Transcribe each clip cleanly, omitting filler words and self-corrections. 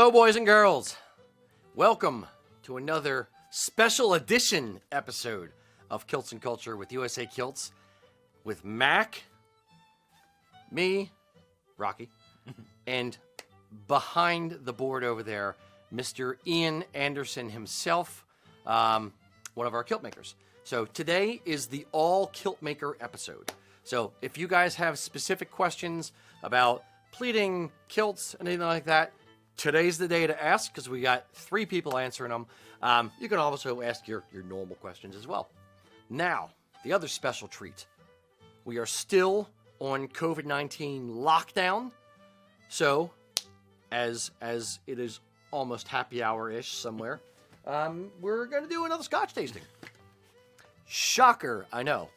Hello, boys and girls. Welcome to another special edition episode of Kilts and Culture with USA Kilts with Mac, me, Rocky, and behind the board over there, Mr. Ian Anderson himself, one of our kilt makers. So today is the all kilt maker episode. So if you guys have specific questions about pleating, kilts, anything like that, today's the day to ask because we got 3 people answering them. You can also ask your normal questions as well. Now, the other special treat. We are still on COVID-19 lockdown. So, as it is almost happy hour-ish somewhere, we're going to do another Scotch tasting. Shocker, I know.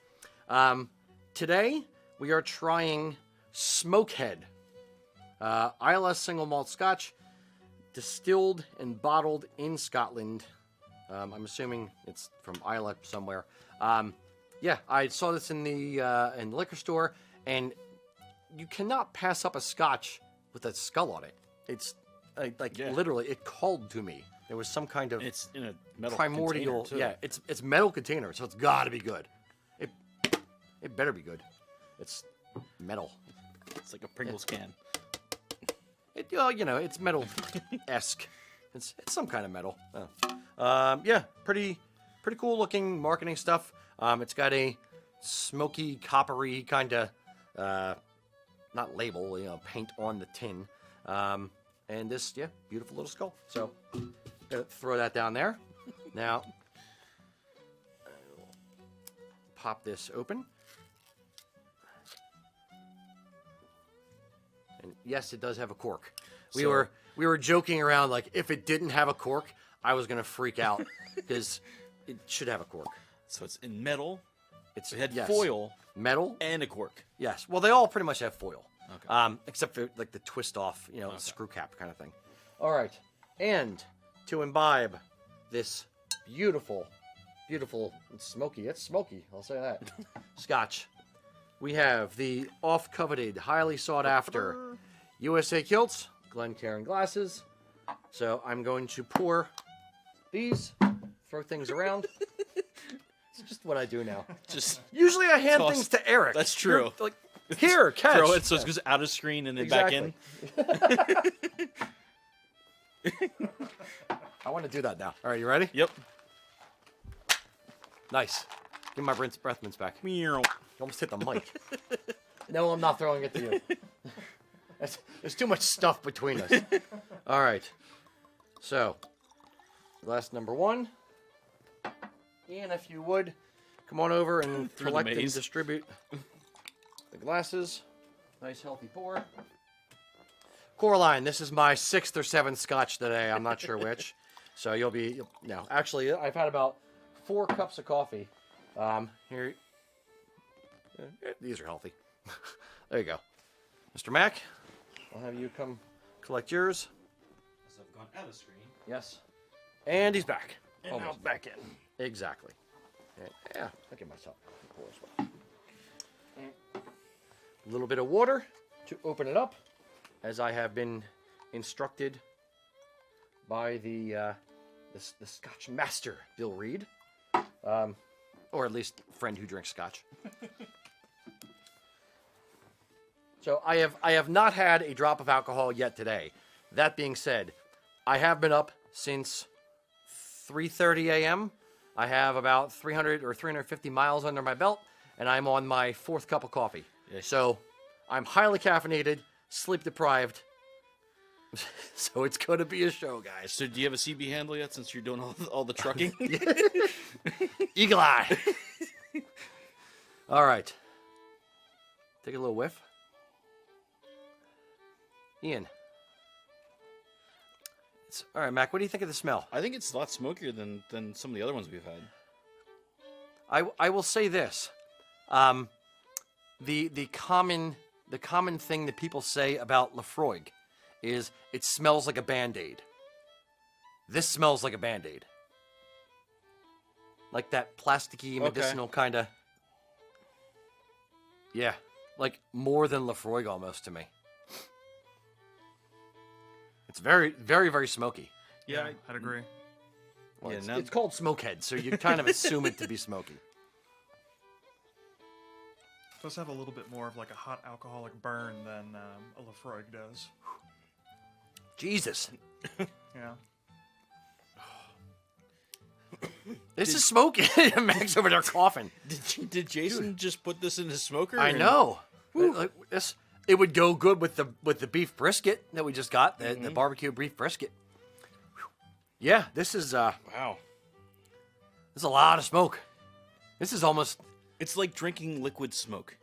Today, we are trying Smokehead. Islay single malt Scotch, distilled and bottled in Scotland. I'm assuming it's from Islay somewhere. Yeah, I saw this in the liquor store, and you cannot pass up a Scotch with a skull on it. It's literally, it called to me. There was some kind of it's in a metal primordial. container, too. Yeah, it's metal container, so it's got to be good. It better be good. It's metal. It's like a Pringles can. It's metal-esque. It's some kind of metal. Oh. Yeah, pretty cool looking marketing stuff. It's got a smoky, coppery kind of, not label, paint on the tin. And this, beautiful little skull. So, gonna throw that down there. Now, I'll pop this open. And yes, it does have a cork. We were joking around like if it didn't have a cork, I was gonna freak out because it should have a cork. So it's in metal. It had foil, metal, and a cork. Yes. Well, they all pretty much have foil, Okay. Except for like the twist off, screw cap kind of thing. All right, and to imbibe this beautiful, it's smoky. It's smoky. I'll say that. Scotch. We have the oft-coveted, highly sought-after USA Kilts, Glencairn glasses. So I'm going to pour these, throw things around. It's just what I do now. Usually I hand things to Eric. That's true. You're like, here, catch. Throw it so it goes out of screen and then back in. I want to do that now. All right, you ready? Yep. Nice. Give me my breath mints back. Meow. You almost hit the mic. No, I'm not throwing it to you. There's too much stuff between us. All right. So, glass number 1. Ian, if you would, come on over and collect and distribute the glasses. Nice, healthy pour. Coraline, this is my 6th or 7th Scotch today. I'm not sure which. So no. Actually, I've had about 4 cups of coffee. Here. These are healthy. There you go. Mr. Mac, I'll have you come collect yours. So I've gone out of screen. Yes. And he's back. And almost back in. Exactly. Yeah, I'll give myself a pour as well. A little bit of water to open it up, as I have been instructed by the Scotch master, Bill Reed. Or at least a friend who drinks Scotch. So I have not had a drop of alcohol yet today. That being said, I have been up since 3:30 a.m. I have about 300 or 350 miles under my belt, and I'm on my 4th cup of coffee. Yeah. So I'm highly caffeinated, sleep deprived. So it's going to be a show, guys. So do you have a CB handle yet since you're doing all the trucking? Eagle eye. All right. Take a little whiff. Ian. All right, Mac, what do you think of the smell? I think it's a lot smokier than some of the other ones we've had. I will say this. The common thing that people say about Laphroaig is it smells like a Band-Aid. This smells like a Band-Aid. Like that plasticky, medicinal kind of... Yeah, like more than Laphroaig almost to me. It's very, very, very smoky. Yeah, I'd agree. Well, Yeah, it's called Smokehead, so you kind of assume it to be smoky. It does have a little bit more of like a hot alcoholic burn than a Lefroy does. Jesus. Yeah. This is smoky. Mac's over there coughing. Did Jason just put this in his smoker? I know. Like, it would go good with the beef brisket that we just got, the barbecue beef brisket. Yeah, this is Wow. There's a lot of smoke. This is almost. It's like drinking liquid smoke.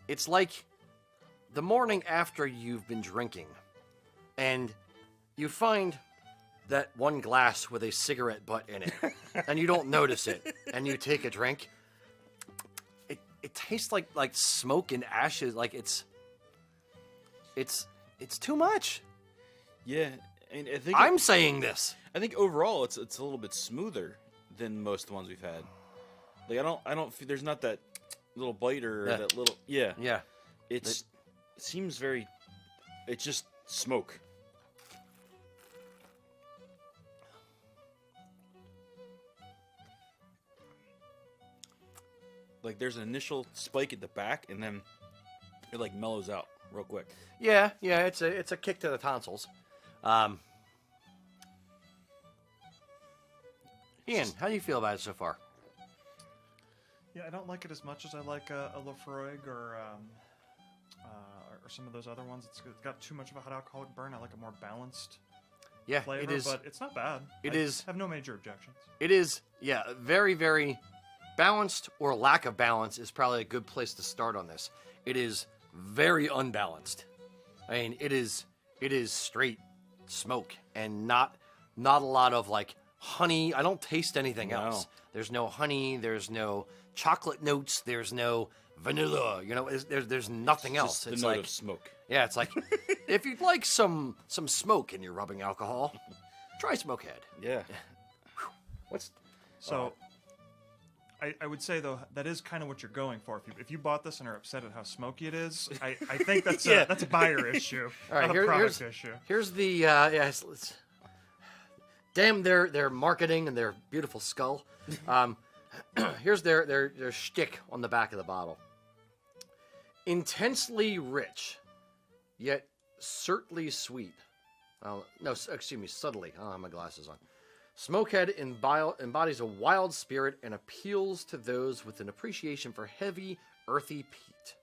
It's like the morning after you've been drinking, and you find that one glass with a cigarette butt in it, and you don't notice it, and you take a drink. It tastes like smoke and ashes. Like it's too much. Yeah, and I think I'm saying this. I think overall it's a little bit smoother than most of the ones we've had. Like I don't feel there's not that little bite or Yeah. that little yeah. Yeah. It seems very. It's just smoke. Like there's an initial spike at the back, and then it like mellows out real quick. Yeah. It's a kick to the tonsils. Ian, how do you feel about it so far? Yeah, I don't like it as much as I like a Lefroy or some of those other ones. It's got too much of a hot alcoholic burn. I like a more balanced Yeah, flavor, it is. but it's not bad. It I is- have no major objections. It is. Yeah, very, very balanced or lack of balance is probably a good place to start on this. It is very unbalanced. I mean, it is straight smoke and not a lot of like honey. I don't taste anything No. else. There's no honey. There's no chocolate notes. There's no vanilla. You know, there's nothing else. Just the It's note like of smoke. yeah, it's like if you'd like some smoke in your rubbing alcohol, try Smokehead. Yeah. What's So, I would say though that is kind of what you're going for. If you bought this and are upset at how smoky it is, I think that's Yeah. that's a buyer issue, All right, not here- a product here's- issue. Here's the damn their marketing and their beautiful skull. Here's their shtick on the back of the bottle. Intensely rich, yet certainly sweet. Excuse me, subtly. I don't have my glasses on. Smokehead embodies a wild spirit and appeals to those with an appreciation for heavy, earthy peat.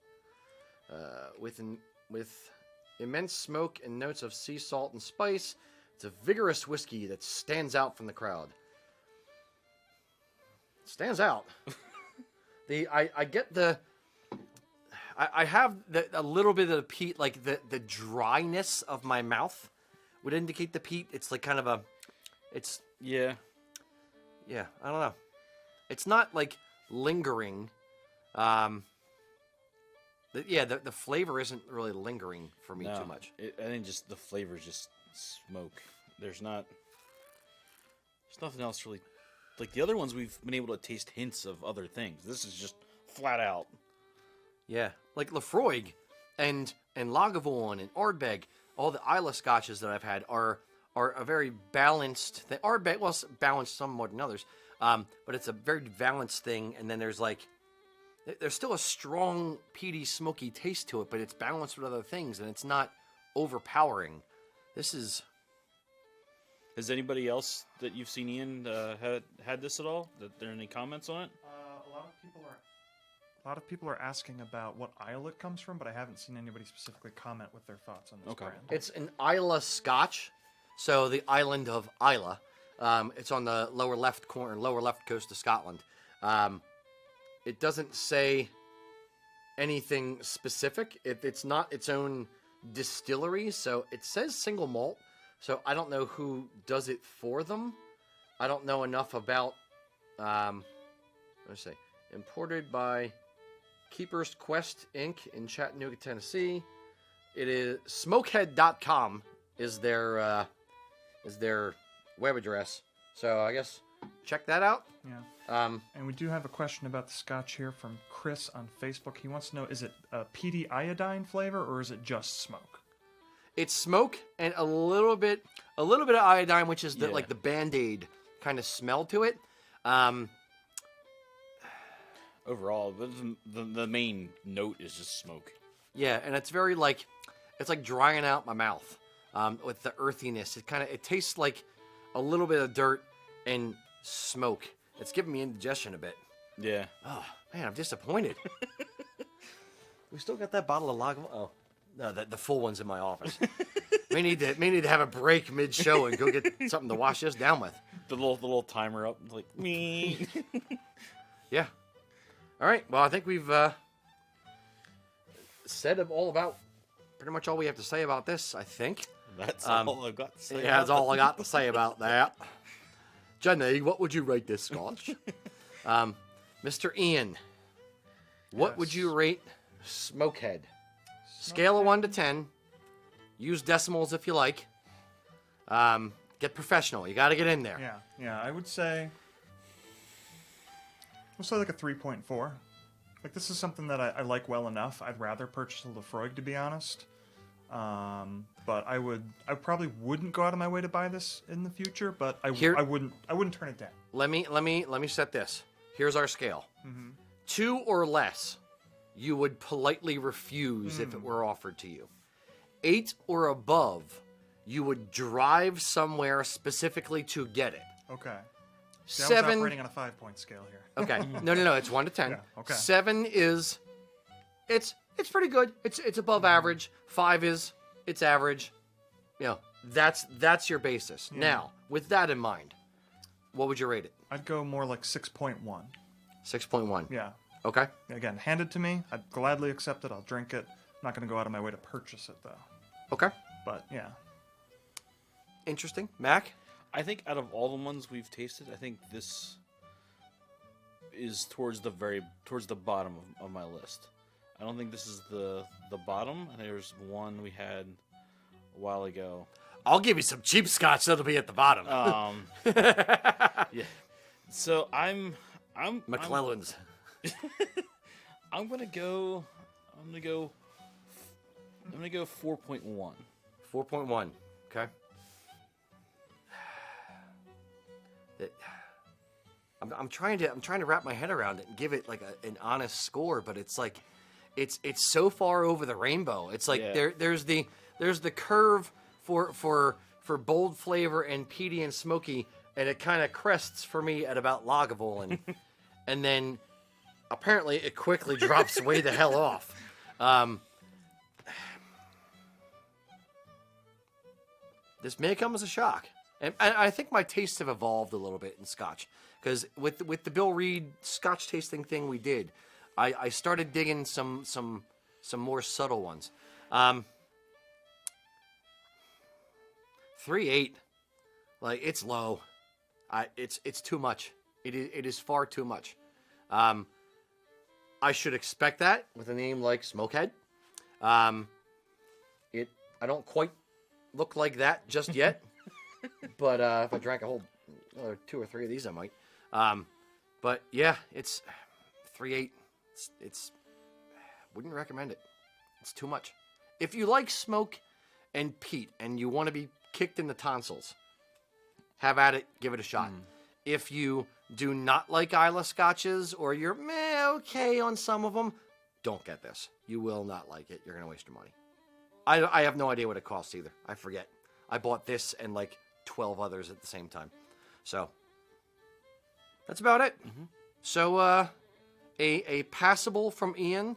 With immense smoke and notes of sea salt and spice, it's a vigorous whiskey that stands out from the crowd. Stands out. I get the. I have a little bit of the peat, like the dryness of my mouth would indicate the peat. It's like kind of a. It's. Yeah. Yeah, I don't know. It's not like lingering. The flavor isn't really lingering for me too much. I think just the flavor is just smoke. There's nothing else really. Like the other ones, we've been able to taste hints of other things. This is just flat out. Yeah, like Lefroy and Lagavulin and Ardbeg, all the Isla scotches that I've had are a very balanced. They are balanced some more than others, but it's a very balanced thing. And then there's still a strong peaty, smoky taste to it, but it's balanced with other things, and it's not overpowering. This is. Has anybody else that you've seen, Ian, had this at all? That there any comments on it? A lot of people are asking about what isle it comes from, but I haven't seen anybody specifically comment with their thoughts on this Okay. brand. It's an Isla Scotch, so the island of Isla. It's on the lower left coast of Scotland. It doesn't say anything specific. It's not its own distillery, so it says single malt. So I don't know who does it for them. I don't know enough about. Let's see. Imported by Keeper's Quest Inc. in Chattanooga, Tennessee. It is smokehead.com is their web address. So I guess check that out. Yeah. And we do have a question about the Scotch here from Chris on Facebook. He wants to know, is it a peaty iodine flavor or is it just smoke? It's smoke and a little bit of iodine, which is Yeah. like the Band-Aid kind of smell to it. Overall, the main note is just smoke. Yeah, and it's very like, it's like drying out my mouth with the earthiness. It tastes like a little bit of dirt and smoke. It's giving me indigestion a bit. Yeah. Oh man, I'm disappointed. We still got that bottle of Lager. Oh no, the full one's in my office. May need to have a break mid-show and go get something to wash this down with. The little timer up, like me. Yeah. All right. Well, I think we've said all about pretty much all we have to say about this. I think. That's all I've got to say. Yeah, that's all I got to say about that. Jenny, what would you rate this Scotch? Mr. Ian, what would you rate Smokehead? Scale of 1 to 10. Use decimals if you like. Get professional. You got to get in there. Yeah. I would say, like a 3.4. Like, this is something that I like well enough. I'd rather purchase a Lefroy, to be honest. But I probably wouldn't go out of my way to buy this in the future. But I wouldn't turn it down. Let me set this. Here's our scale. 2 or less, you would politely refuse if it were offered to you. 8 or above, you would drive somewhere specifically to get it. Okay. See, I was 7. operating on a 5-point scale here. Okay. No. It's 1 to 10. Yeah, okay. 7 is, it's pretty good. It's above average. 5 is, it's average. You know, that's your basis. Yeah. Now, with that in mind, what would you rate it? I'd go more like 6.1. 6.1. Yeah. Okay. Again, hand it to me. I'd gladly accept it. I'll drink it. I'm not going to go out of my way to purchase it, though. Okay. But, yeah. Interesting. Mac? I think out of all the ones we've tasted, I think this is towards the bottom of my list. I don't think this is the bottom. There's one we had a while ago. I'll give you some cheap scotch that'll be at the bottom. Yeah. So I'm McClellan's. I'm gonna go 4.1. 4.1. Okay. I'm trying to wrap my head around it and give it like an honest score, but it's like it's so far over the rainbow. It's like there's the curve for bold flavor and peaty and smoky, and it kind of crests for me at about Lagavulin, and then apparently it quickly drops way the hell off. This may come as a shock, and I think my tastes have evolved a little bit in Scotch, because with the Bill Reed Scotch tasting thing we did, I started digging some more subtle ones. 3.8, like it's low. It's too much. It is far too much. I should expect that with a name like Smokehead. I don't quite look like that just yet, but if I drank a whole another 2 or 3 of these, I might. But yeah, it's 3.8. It's wouldn't recommend it. It's too much. If you like smoke and peat and you want to be kicked in the tonsils, have at it. Give it a shot. If you do not like Isla scotches, or you're okay on some of them, don't get this. You will not like it. You're going to waste your money. I have no idea what it costs either. I forget. I bought this and like 12 others at the same time. So, that's about it. So, a passable from Ian,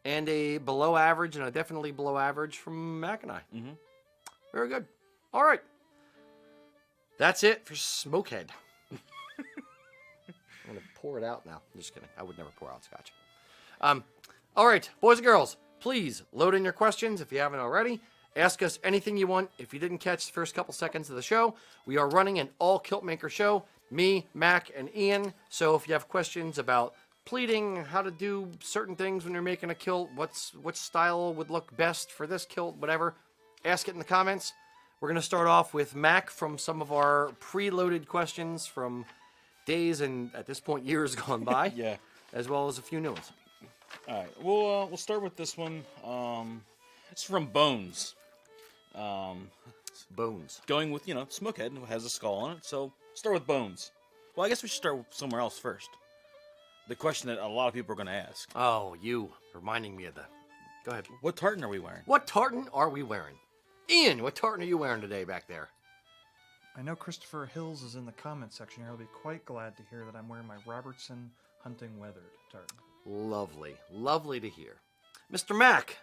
and a below average, and a definitely below average from Mac and I. Very good. All right. That's it for Smokehead. I'm going to pour it out now. I'm just kidding. I would never pour out scotch. All right, boys and girls, please load in your questions if you haven't already. Ask us anything you want. If you didn't catch the first couple seconds of the show, we are running an all kilt maker show. Me, Mac, and Ian. So if you have questions about pleating, how to do certain things when you're making a kilt, what style would look best for this kilt, whatever, ask it in the comments. We're going to start off with Mac from some of our preloaded questions from days and, at this point, years gone by. Yeah. As well as a few new ones. All right. We'll start with this one. It's from Bones. Bones. Going with, Smokehead has a skull on it, so start with Bones. Well, I guess we should start somewhere else first. The question that a lot of people are going to ask. Oh, you reminding me of the... Go ahead. What tartan are we wearing? What tartan are we wearing? Ian, what tartan are you wearing today back there? I know Christopher Hills is in the comment section here. He'll be quite glad to hear that I'm wearing my Robertson Hunting Weathered tartan. Lovely. Lovely to hear. Mr. Mac.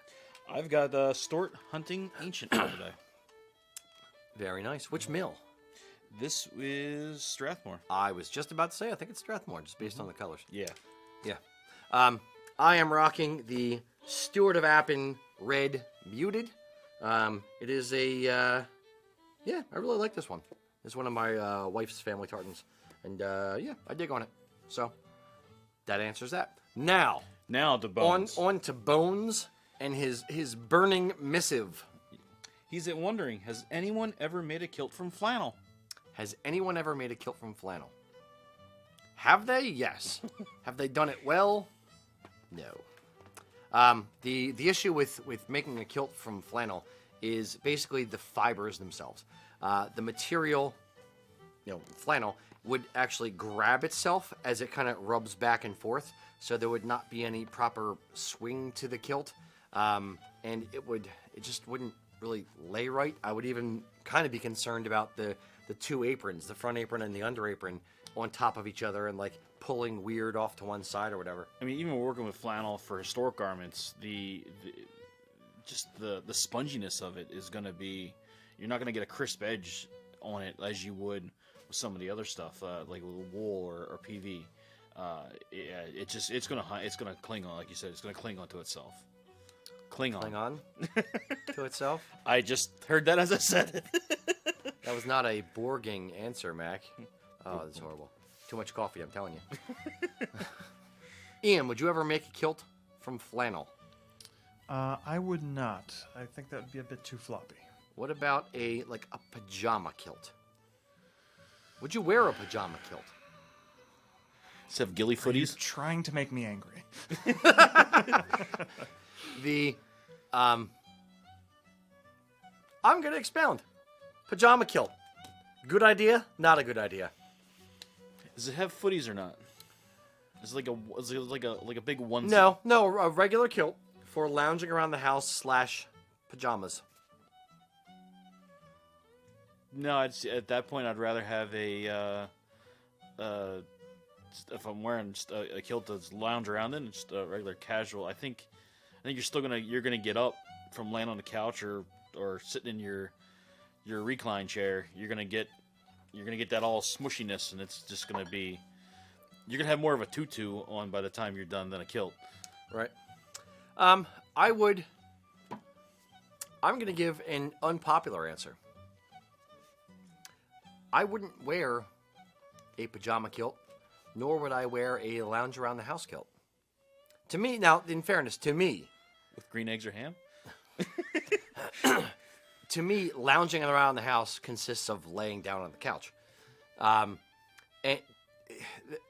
I've got Stewart Hunting Ancient on today. Very nice. Which mill? This is Strathmore. I was just about to say, I think it's Strathmore, just based on the colors. Yeah. Yeah. I am rocking the Stewart of Appin Red Muted. It is a, yeah, I really like this one. It's one of my wife's family tartans. And, yeah, I dig on it. So, that answers that. Now to Bones. On to Bones and his burning missive. He's wondering, has anyone ever made a kilt from flannel? Has anyone ever made a kilt from flannel? Have they? Yes. Have they done it well? No. The issue with making a kilt from flannel is basically the fibers themselves. The material, flannel, would actually grab itself as it kind of rubs back and forth, so there would not be any proper swing to the kilt, and it just wouldn't really lay right. I would even kind of be concerned about the two aprons, the front apron and the under apron, on top of each other and like pulling weird off to one side or whatever. I mean, even working with flannel for historic garments, the sponginess of it is going to be, you're not going to get a crisp edge on it as you would with some of the other stuff, like with wool or PV. It's gonna cling on, like you said. It's gonna cling onto itself. Cling on To itself. I just heard that as I said it. That was not a Borging answer, Mac. Oh, that's horrible. Too much coffee, I'm telling you. Ian, would you ever make a kilt from flannel? I would not. I think that would be a bit too floppy. What about a pajama kilt? Would you wear a pajama kilt? Does it have ghillie Are you footies? trying to make me angry? I'm gonna expound. Pajama kilt. Good idea? Not a good idea. Does it have footies or not? Is it like a big onesie? No, a regular kilt for lounging around the house / pajamas. No, at that point I'd rather have if I'm wearing just a kilt that's lounge around in, just a regular casual. I think you're gonna get up from laying on the couch or sitting in your recline chair. You're gonna get that all smushiness, and it's just gonna be, you're gonna have more of a tutu on by the time you're done than a kilt. Right. I'm gonna give an unpopular answer. I wouldn't wear a pajama kilt, nor would I wear a lounge around the house kilt. To me, now, in fairness, to me, With green eggs or ham? to me, lounging around the house consists of laying down on the couch. And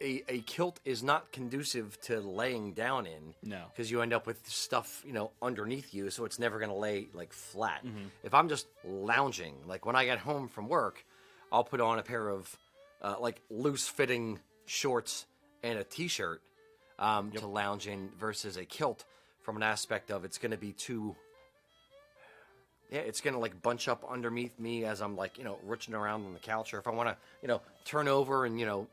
a kilt is not conducive to laying down in. No. Because you end up with stuff, underneath you, so it's never going to lay, flat. Mm-hmm. If I'm just lounging, when I get home from work, I'll put on a pair of, loose-fitting shorts and a T-shirt to lounge in versus a kilt from an aspect of it's going to be too... Yeah, it's going to, bunch up underneath me as I'm, reaching around on the couch, or if I want to, turn over and,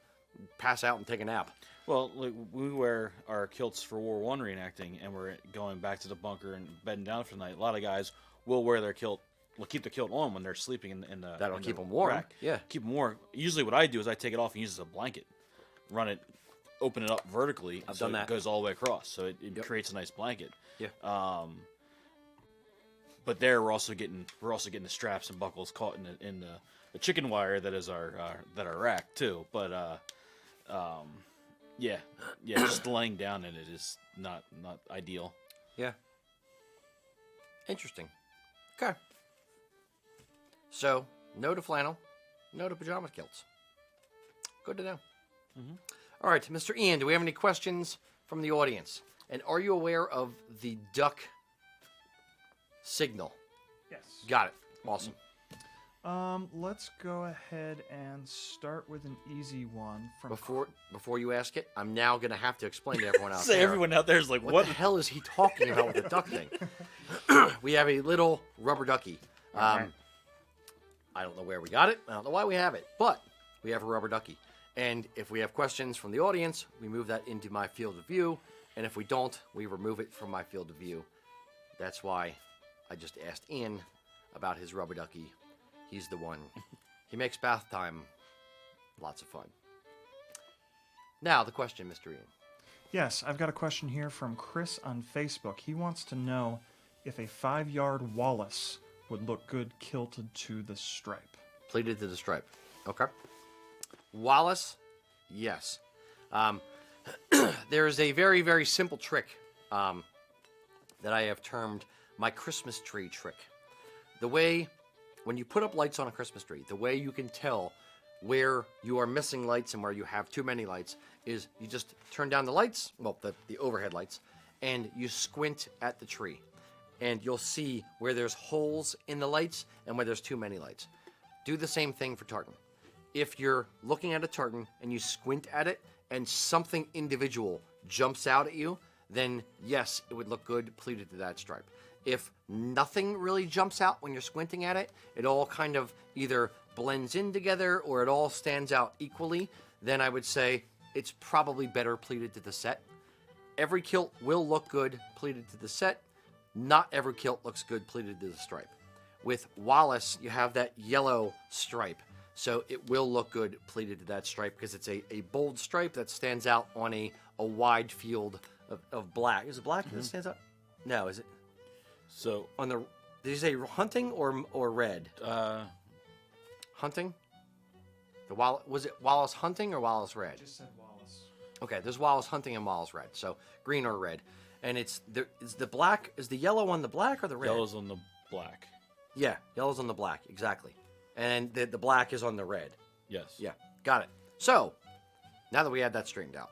pass out and take a nap. Well, we wear our kilts for War One reenacting, and we're going back to the bunker and bedding down for the night. A lot of guys will wear their kilt, will keep the kilt on when they're sleeping in the That'll in keep the them warm. rack. Yeah. Keep them warm. Usually what I do is I take it off and use it as a blanket. Run it, open it up vertically. I've so done that. It goes all the way across, so it creates a nice blanket. Yeah. But there we're also getting the straps and buckles caught in the chicken wire that is our rack too. But just laying down in it is not ideal. Yeah. Interesting. Okay. So, no to flannel, no to pajama kilts. Good to know. All right, Mr. Ian, do we have any questions from the audience? And are you aware of the duck signal? Yes. Got it. Awesome. Let's go ahead and start with an easy one from Before you ask it, I'm now going to have to explain to everyone out So there. everyone out there is like, What the hell is he talking about with the duck thing? We have a little rubber ducky. I don't know where we got it. I don't know why we have it, but we have a rubber ducky. And if we have questions from the audience, we move that into my field of view. And if we don't, we remove it from my field of view. That's why I just asked Ian about his rubber ducky. He's the one. He makes bath time lots of fun. Now, the question, Mr. Ian. Yes, I've got a question here from Chris on Facebook. He wants to know if a 5-yard Wallace would look good kilted to the stripe. Pleated to the stripe. Okay. Wallace, yes. There is a very, very simple trick that I have termed my Christmas tree trick. The way, when you put up lights on a Christmas tree, the way you can tell where you are missing lights and where you have too many lights is you just turn down the lights, well, the overhead lights, and you squint at the tree. And you'll see where there's holes in the lights and where there's too many lights. Do the same thing for tartan. If you're looking at a tartan and you squint at it and something individual jumps out at you, then yes, it would look good pleated to that stripe. If nothing really jumps out when you're squinting at it, it all kind of either blends in together or it all stands out equally, then I would say it's probably better pleated to the sett. Every kilt will look good pleated to the sett. Not every kilt looks good pleated to the stripe. With Wallace, you have that yellow stripe, so it will look good pleated to that stripe because it's a bold stripe that stands out on a wide field of black. Is it black that stands out? No, is it? So On the, did you say hunting or red? Hunting? Was it Wallace hunting or Wallace red? Just said Wallace. Okay, there's Wallace hunting and Wallace red, so green or red. And is the black, is the yellow on the black or the red? yellow's on the black. Yeah, yellow's on the black, exactly. And the black is on the red. Yes. Yeah, got it. So, now that we have that straightened out,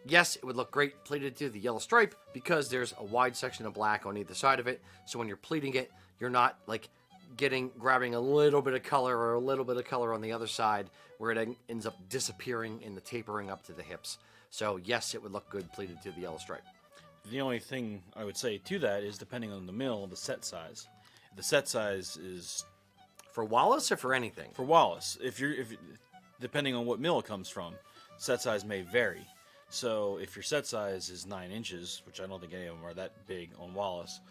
yes, it would look great pleated to the yellow stripe because there's a wide section of black on either side of it. So when you're pleating it, you're not like grabbing a little bit of color or a little bit of color on the other side where it ends up disappearing in the tapering up to the hips. So yes, it would look good pleated to the yellow stripe. The only thing I would say to that is depending on the mill, the sett size. The sett size is For Wallace or for anything? for Wallace. If depending on what mill it comes from, sett size may vary. So if your sett size is 9 inches, which I don't think any of them are that big on Wallace,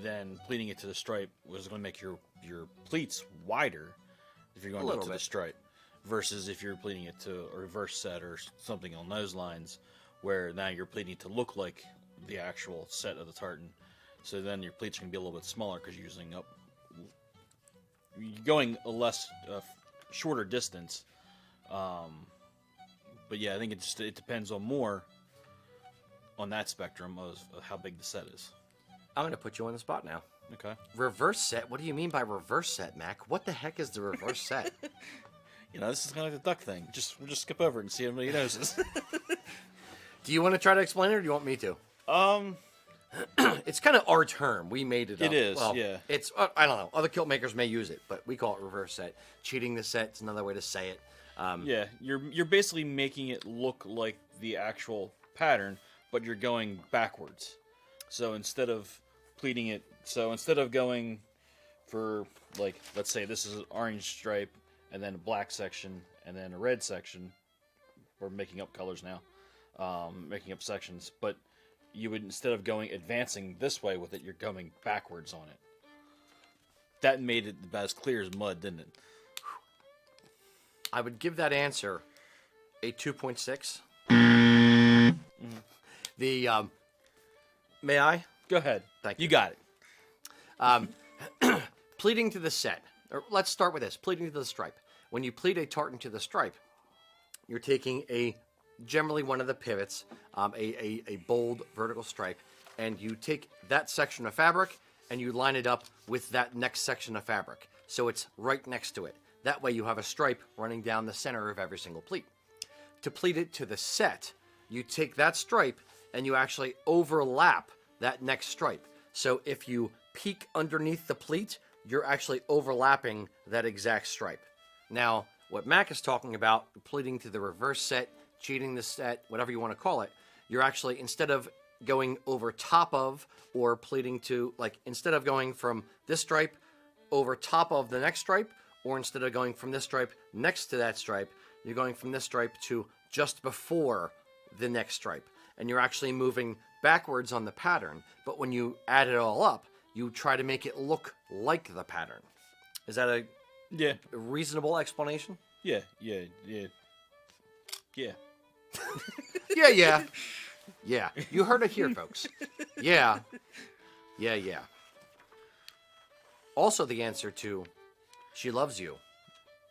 then pleating it to the stripe was going to make your pleats wider if you're going to the stripe, versus if you're pleating it to a reverse set or something on those lines, where now you're pleating it to look like the actual set of the tartan. So then your pleats can be a little bit smaller because you're going a less shorter distance. But yeah, I think it depends on more on that spectrum of how big the set is. I'm going to put you on the spot now. Okay. Reverse set? What do you mean by reverse set, Mac? What the heck is the reverse set? This is kind of like the duck thing. We'll just skip over it and see if anybody knows this. Do you want to try to explain it or do you want me to? It's kind of our term. We made it up. It is, well, yeah. It's, I don't know. Other kilt makers may use it, but we call it reverse set. Cheating the set is another way to say it. Yeah, you're basically making it look like the actual pattern, but you're going backwards. So instead of pleating it, instead of going for, like, let's say this is an orange stripe, and then a black section, and then a red section, we're making up colors now, making up sections, but you would, instead of advancing this way with it, you're going backwards on it. That made it about as clear as mud, didn't it? I would give that answer a 2.6. The, may I? Go ahead. Thank you. You got it. Pleating to the set. Or let's start with this. Pleating to the stripe. When you pleat a tartan to the stripe, you're taking generally one of the pivots, a bold vertical stripe, and you take that section of fabric and you line it up with that next section of fabric. So it's right next to it. That way you have a stripe running down the center of every single pleat. to pleat it to the sett, you take that stripe and you actually overlap that next stripe. So if you peek underneath the pleat, you're actually overlapping that exact stripe. Now, what Mac is talking about, pleating to the reverse sett, cheating the sett, whatever you want to call it, you're actually, instead of going over top of or pleating to, like, instead of going from this stripe over top of the next stripe, or instead of going from this stripe next to that stripe, you're going from this stripe to just before the next stripe. And you're actually moving backwards on the pattern. But when you add it all up, you try to make it look like the pattern. Is that a reasonable explanation? Yeah. Yeah. Yeah. You heard it here, folks. Yeah. Also the answer to, she loves you.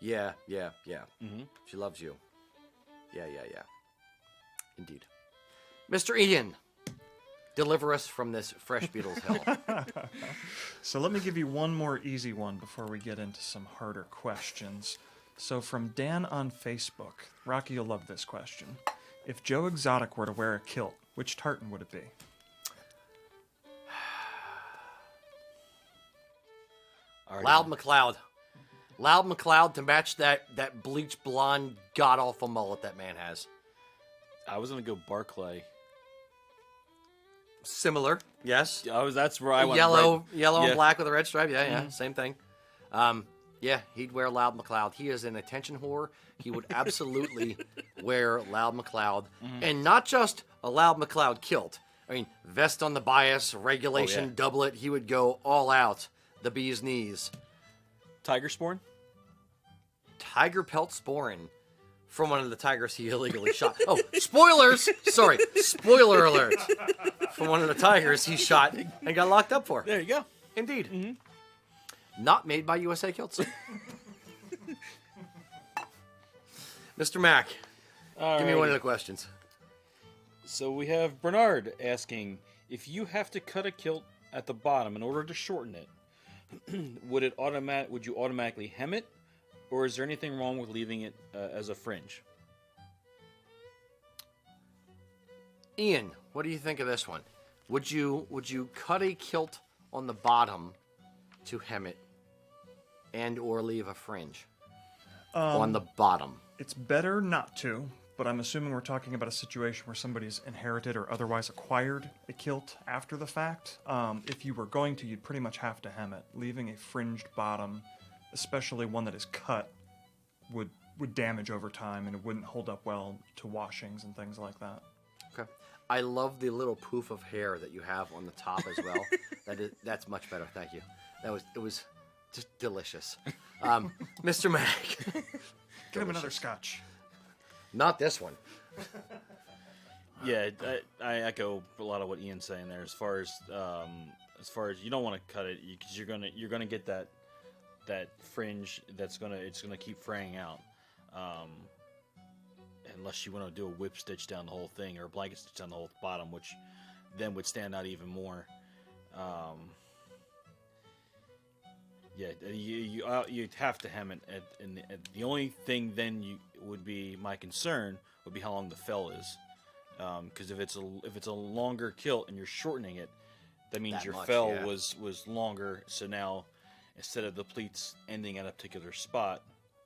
Yeah. Mm-hmm. She loves you. Yeah. Indeed. Mr. Ian, deliver us from this fresh Beatles hell. So let me give you one more easy one before we get into some harder questions. So from Dan on Facebook, Rocky, you'll love this question. If Joe Exotic were to wear a kilt, which tartan would it be? Loud McLeod. Loud McLeod to match that bleach blonde god-awful mullet that man has. I was going to go Barclay. Similar, yes. That's where I went. Yellow and black with a red stripe. Yeah, same thing. Yeah, he'd wear Loud McLeod. He is an attention whore. He would absolutely wear Loud McLeod, and not just a Loud McLeod kilt. I mean, vest on the bias, regulation, doublet. He would go all out, the bee's knees. Tiger sporran? Tiger pelt sporran from one of the tigers he illegally shot. Oh, spoilers! Sorry, spoiler alert. From one of the tigers he shot and got locked up for. There you go. Indeed. Mm-hmm. Not made by USA Kilts. Mr. Mac, give me one of the questions. So we have Bernard asking, if you have to cut a kilt at the bottom in order to shorten it, would you automatically hem it, or is there anything wrong with leaving it as a fringe? Ian, what do you think of this one? Would you cut a kilt on the bottom to hem it, and or leave a fringe on the bottom? It's better not to, but I'm assuming we're talking about a situation where somebody's inherited or otherwise acquired a kilt after the fact. If you were going to, you'd pretty much have to hem it. Leaving a fringed bottom, especially one that is cut, would damage over time, and it wouldn't hold up well to washings and things like that. Okay. I love the little poof of hair that you have on the top as well. That's much better. Thank you. It was just delicious. Mr. Mac. Get him another scotch. Not this one. Yeah, I echo a lot of what Ian's saying there. As far as you don't want to cut it because you're gonna get that fringe it's gonna keep fraying out. Unless you want to do a whip stitch down the whole thing or a blanket stitch down the whole bottom, which then would stand out even more. You'd have to hem it. The only thing then would be my concern would be how long the fell is, because if it's a longer kilt and you're shortening it, that means your fell was longer. So now instead of the pleats ending at a particular spot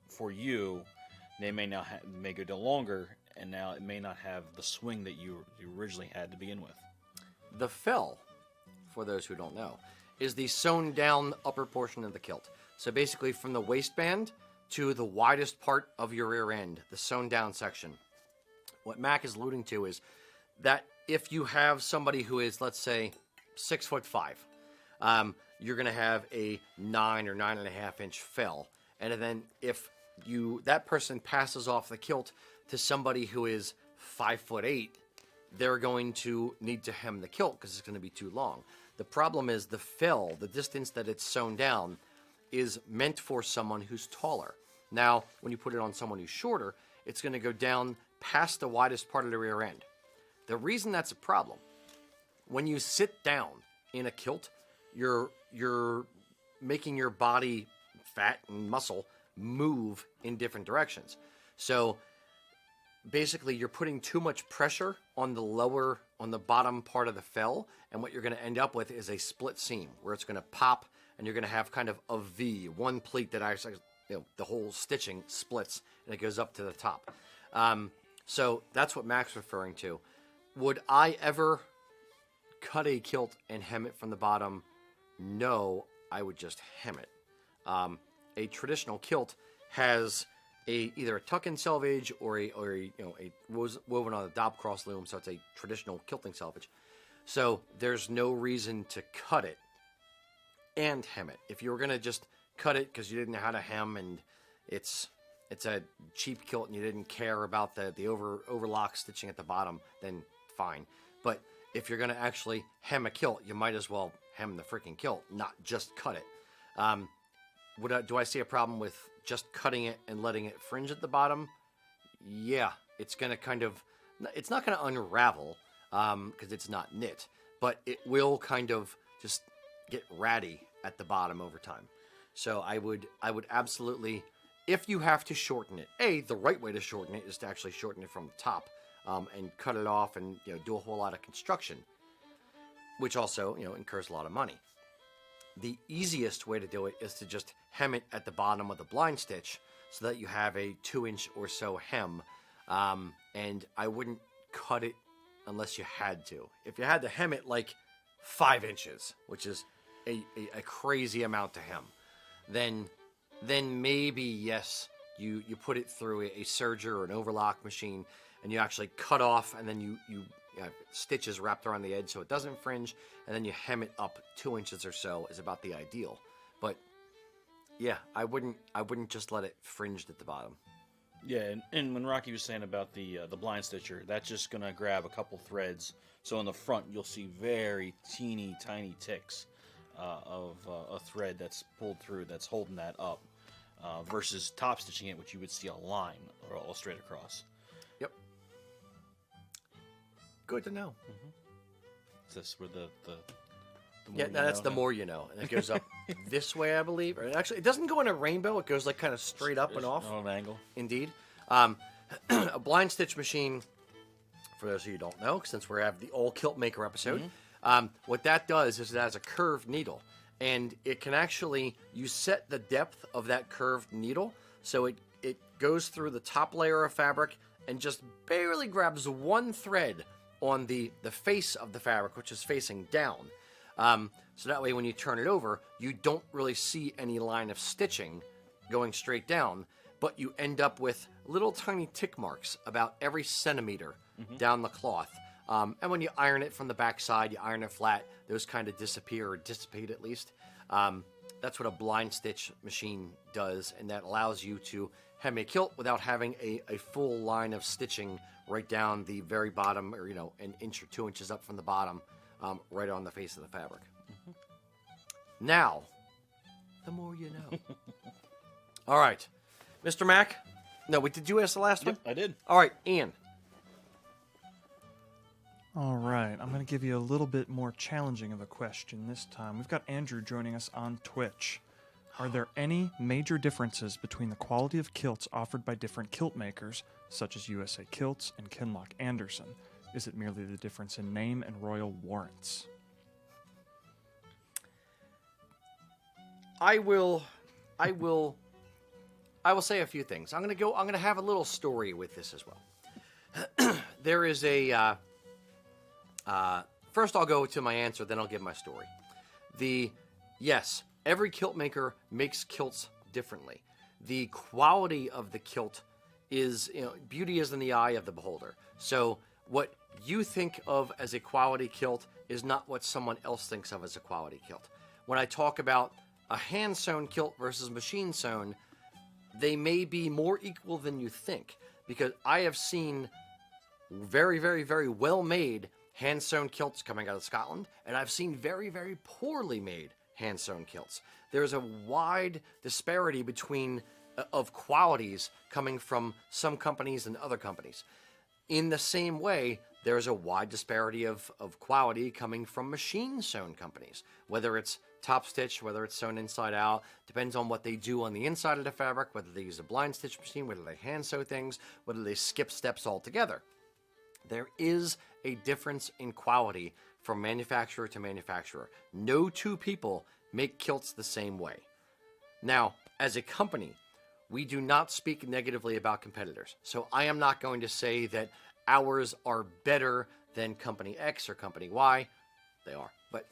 for you, they may go down longer, and now it may not have the swing that you originally had to begin with. The fell, for those who don't know, is the sewn down upper portion of the kilt. So basically from the waistband to the widest part of your rear end, the sewn down section. What Mac is alluding to is that if you have somebody who is, let's say, 6'5", you're going to have a 9 or 9.5 inch fell. And then if that person passes off the kilt to somebody who is 5'8", they're going to need to hem the kilt because it's going to be too long. The problem is the fell, the distance that it's sewn down, is meant for someone who's taller. Now, when you put it on someone who's shorter, it's going to go down past the widest part of the rear end. The reason that's a problem, when you sit down in a kilt, you're making your body fat and muscle move in different directions. So basically you're putting too much pressure on the bottom part of the fell, and what you're going to end up with is a split seam where it's going to pop, and you're going to have kind of a V, one pleat that actually, the whole stitching splits and it goes up to the top. So that's what Mac's referring to. Would I ever cut a kilt and hem it from the bottom? No, I would just hem it. A traditional kilt has either a tuck-in selvage or a woven on a dop cross loom, so it's a traditional kilting selvage. So there's no reason to cut it and hem it. If you were gonna just cut it because you didn't know how to hem and it's a cheap kilt and you didn't care about the overlock stitching at the bottom, then fine. But if you're gonna actually hem a kilt, you might as well hem the freaking kilt, not just cut it. Do I see a problem with just cutting it and letting it fringe at the bottom? Yeah, it's gonna it's not gonna unravel because it's not knit, but it will kind of just get ratty at the bottom over time. So I would absolutely, if you have to shorten it, the right way to shorten it is to actually shorten it from the top and cut it off and do a whole lot of construction, which also incurs a lot of money. The easiest way to do it is to just hem it at the bottom with a blind stitch so that you have a 2-inch or so hem, and I wouldn't cut it unless you had to. If you had to hem it like 5 inches, which is a crazy amount to hem, then maybe yes, you put it through a serger or an overlock machine and you actually cut off, and then you have stitches wrapped around the edge so it doesn't fringe, and then you hem it up 2 inches or so is about the ideal. But yeah, I wouldn't just let it fringed at the bottom. Yeah, and when Rocky was saying about the blind stitcher, that's just gonna grab a couple threads. So in the front, you'll see very teeny tiny ticks of a thread that's pulled through, that's holding that up, versus top stitching it, which you would see a line or all straight across. Yep. Good to know. Mm-hmm. Is this where the that's the more you know, and it goes up this way, I believe. Or actually, it doesn't go in a rainbow; it goes like kind of straight up and off. On an angle. Indeed. A blind stitch machine, for those of you who don't know, since we have the old kilt maker episode, what that does is it has a curved needle, and it can actually, you set the depth of that curved needle, so it goes through the top layer of fabric and just barely grabs one thread on the face of the fabric, which is facing down. So that way when you turn it over, you don't really see any line of stitching going straight down, but you end up with little tiny tick marks about every centimeter down the cloth. And when you iron it from the back side, you iron it flat, those kind of disappear, or dissipate at least. That's what a blind stitch machine does, and that allows you to hem a kilt without having a full line of stitching right down the very bottom, or an inch or 2 inches up from the bottom, right on the face of the fabric. Now, the more you know. All right, Mr. Mac. No, did you ask the last one? I did. All right, Ian. All right, I'm going to give you a little bit more challenging of a question this time. We've got Andrew joining us on Twitch. Are there any major differences between the quality of kilts offered by different kilt makers, such as USA Kilts and Kinloch Anderson? Is it merely the difference in name and Royal Warrants? I will say a few things. I'm going to have a little story with this as well. There is a first I'll go to my answer, then I'll give my story. Yes, every kilt maker makes kilts differently. The quality of the kilt is, beauty is in the eye of the beholder. So what you think of as a quality kilt is not what someone else thinks of as a quality kilt. When I talk about a hand-sewn kilt versus machine-sewn, they may be more equal than you think, because I have seen very, very, very well-made hand-sewn kilts coming out of Scotland, and I've seen very, very poorly made hand-sewn kilts. There's a wide disparity of qualities coming from some companies and other companies. In the same way, there's a wide disparity of quality coming from machine-sewn companies, whether it's top stitch, whether it's sewn inside out, depends on what they do on the inside of the fabric, whether they use a blind stitch machine, whether they hand sew things, whether they skip steps altogether. There is a difference in quality from manufacturer to manufacturer. No two people make kilts the same way. Now, as a company, we do not speak negatively about competitors. So I am not going to say that ours are better than company X or company Y. They are, but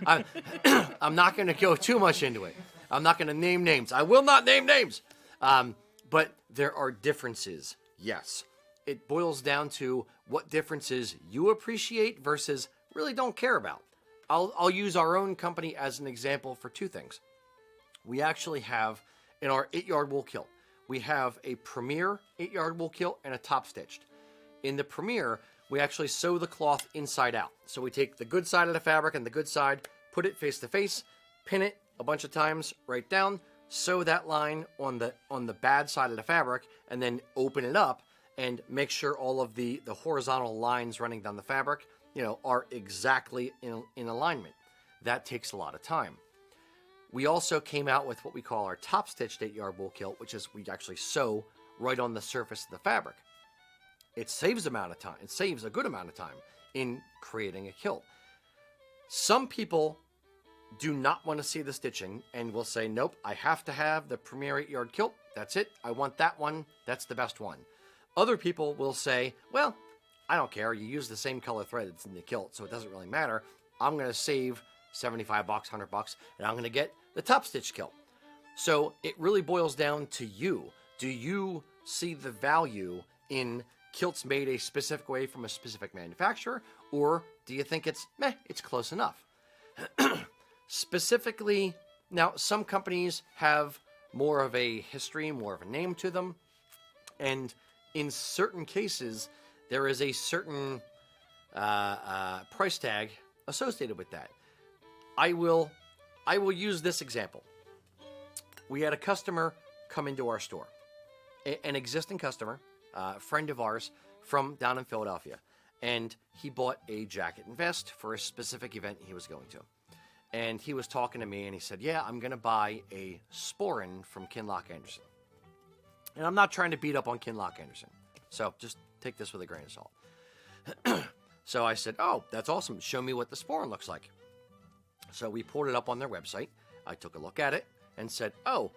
I'm not going to go too much into it. I'm not going to name names. I will not name names. But there are differences, yes. It boils down to what differences you appreciate versus really don't care about. I'll use our own company as an example for two things. We actually have, in our 8-yard wool kilt, we have a premier 8-yard wool kilt and a top stitched. In the premier, we actually sew the cloth inside out. So we take the good side of the fabric and the good side, put it face to face, pin it a bunch of times right down, sew that line on the bad side of the fabric, and then open it up and make sure all of the horizontal lines running down the fabric, are exactly in alignment. That takes a lot of time. We also came out with what we call our top stitched 8-yard wool kilt, which is we actually sew right on the surface of the fabric. It saves a good amount of time in creating a kilt. Some people do not want to see the stitching and will say, nope, I have to have the premier 8-yard kilt. That's it. I want that one. That's the best one. Other people will say, well, I don't care. You use the same color thread that's in the kilt, so it doesn't really matter. I'm going to save $75, $100, and I'm going to get the top stitch kilt. So it really boils down to you. Do you see the value in kilts made a specific way from a specific manufacturer, or do you think it's close enough? Specifically, now some companies have more of a history, more of a name to them, and in certain cases, there is a certain price tag associated with that. I will use this example. We had a customer come into our store, an existing customer, a friend of ours from down in Philadelphia, and he bought a jacket and vest for a specific event he was going to. And he was talking to me, and he said, yeah, I'm going to buy a sporran from Kinloch Anderson. And I'm not trying to beat up on Kinloch Anderson, so just take this with a grain of salt. So I said, oh, that's awesome. Show me what the sporran looks like. So we pulled it up on their website. I took a look at it and said, oh,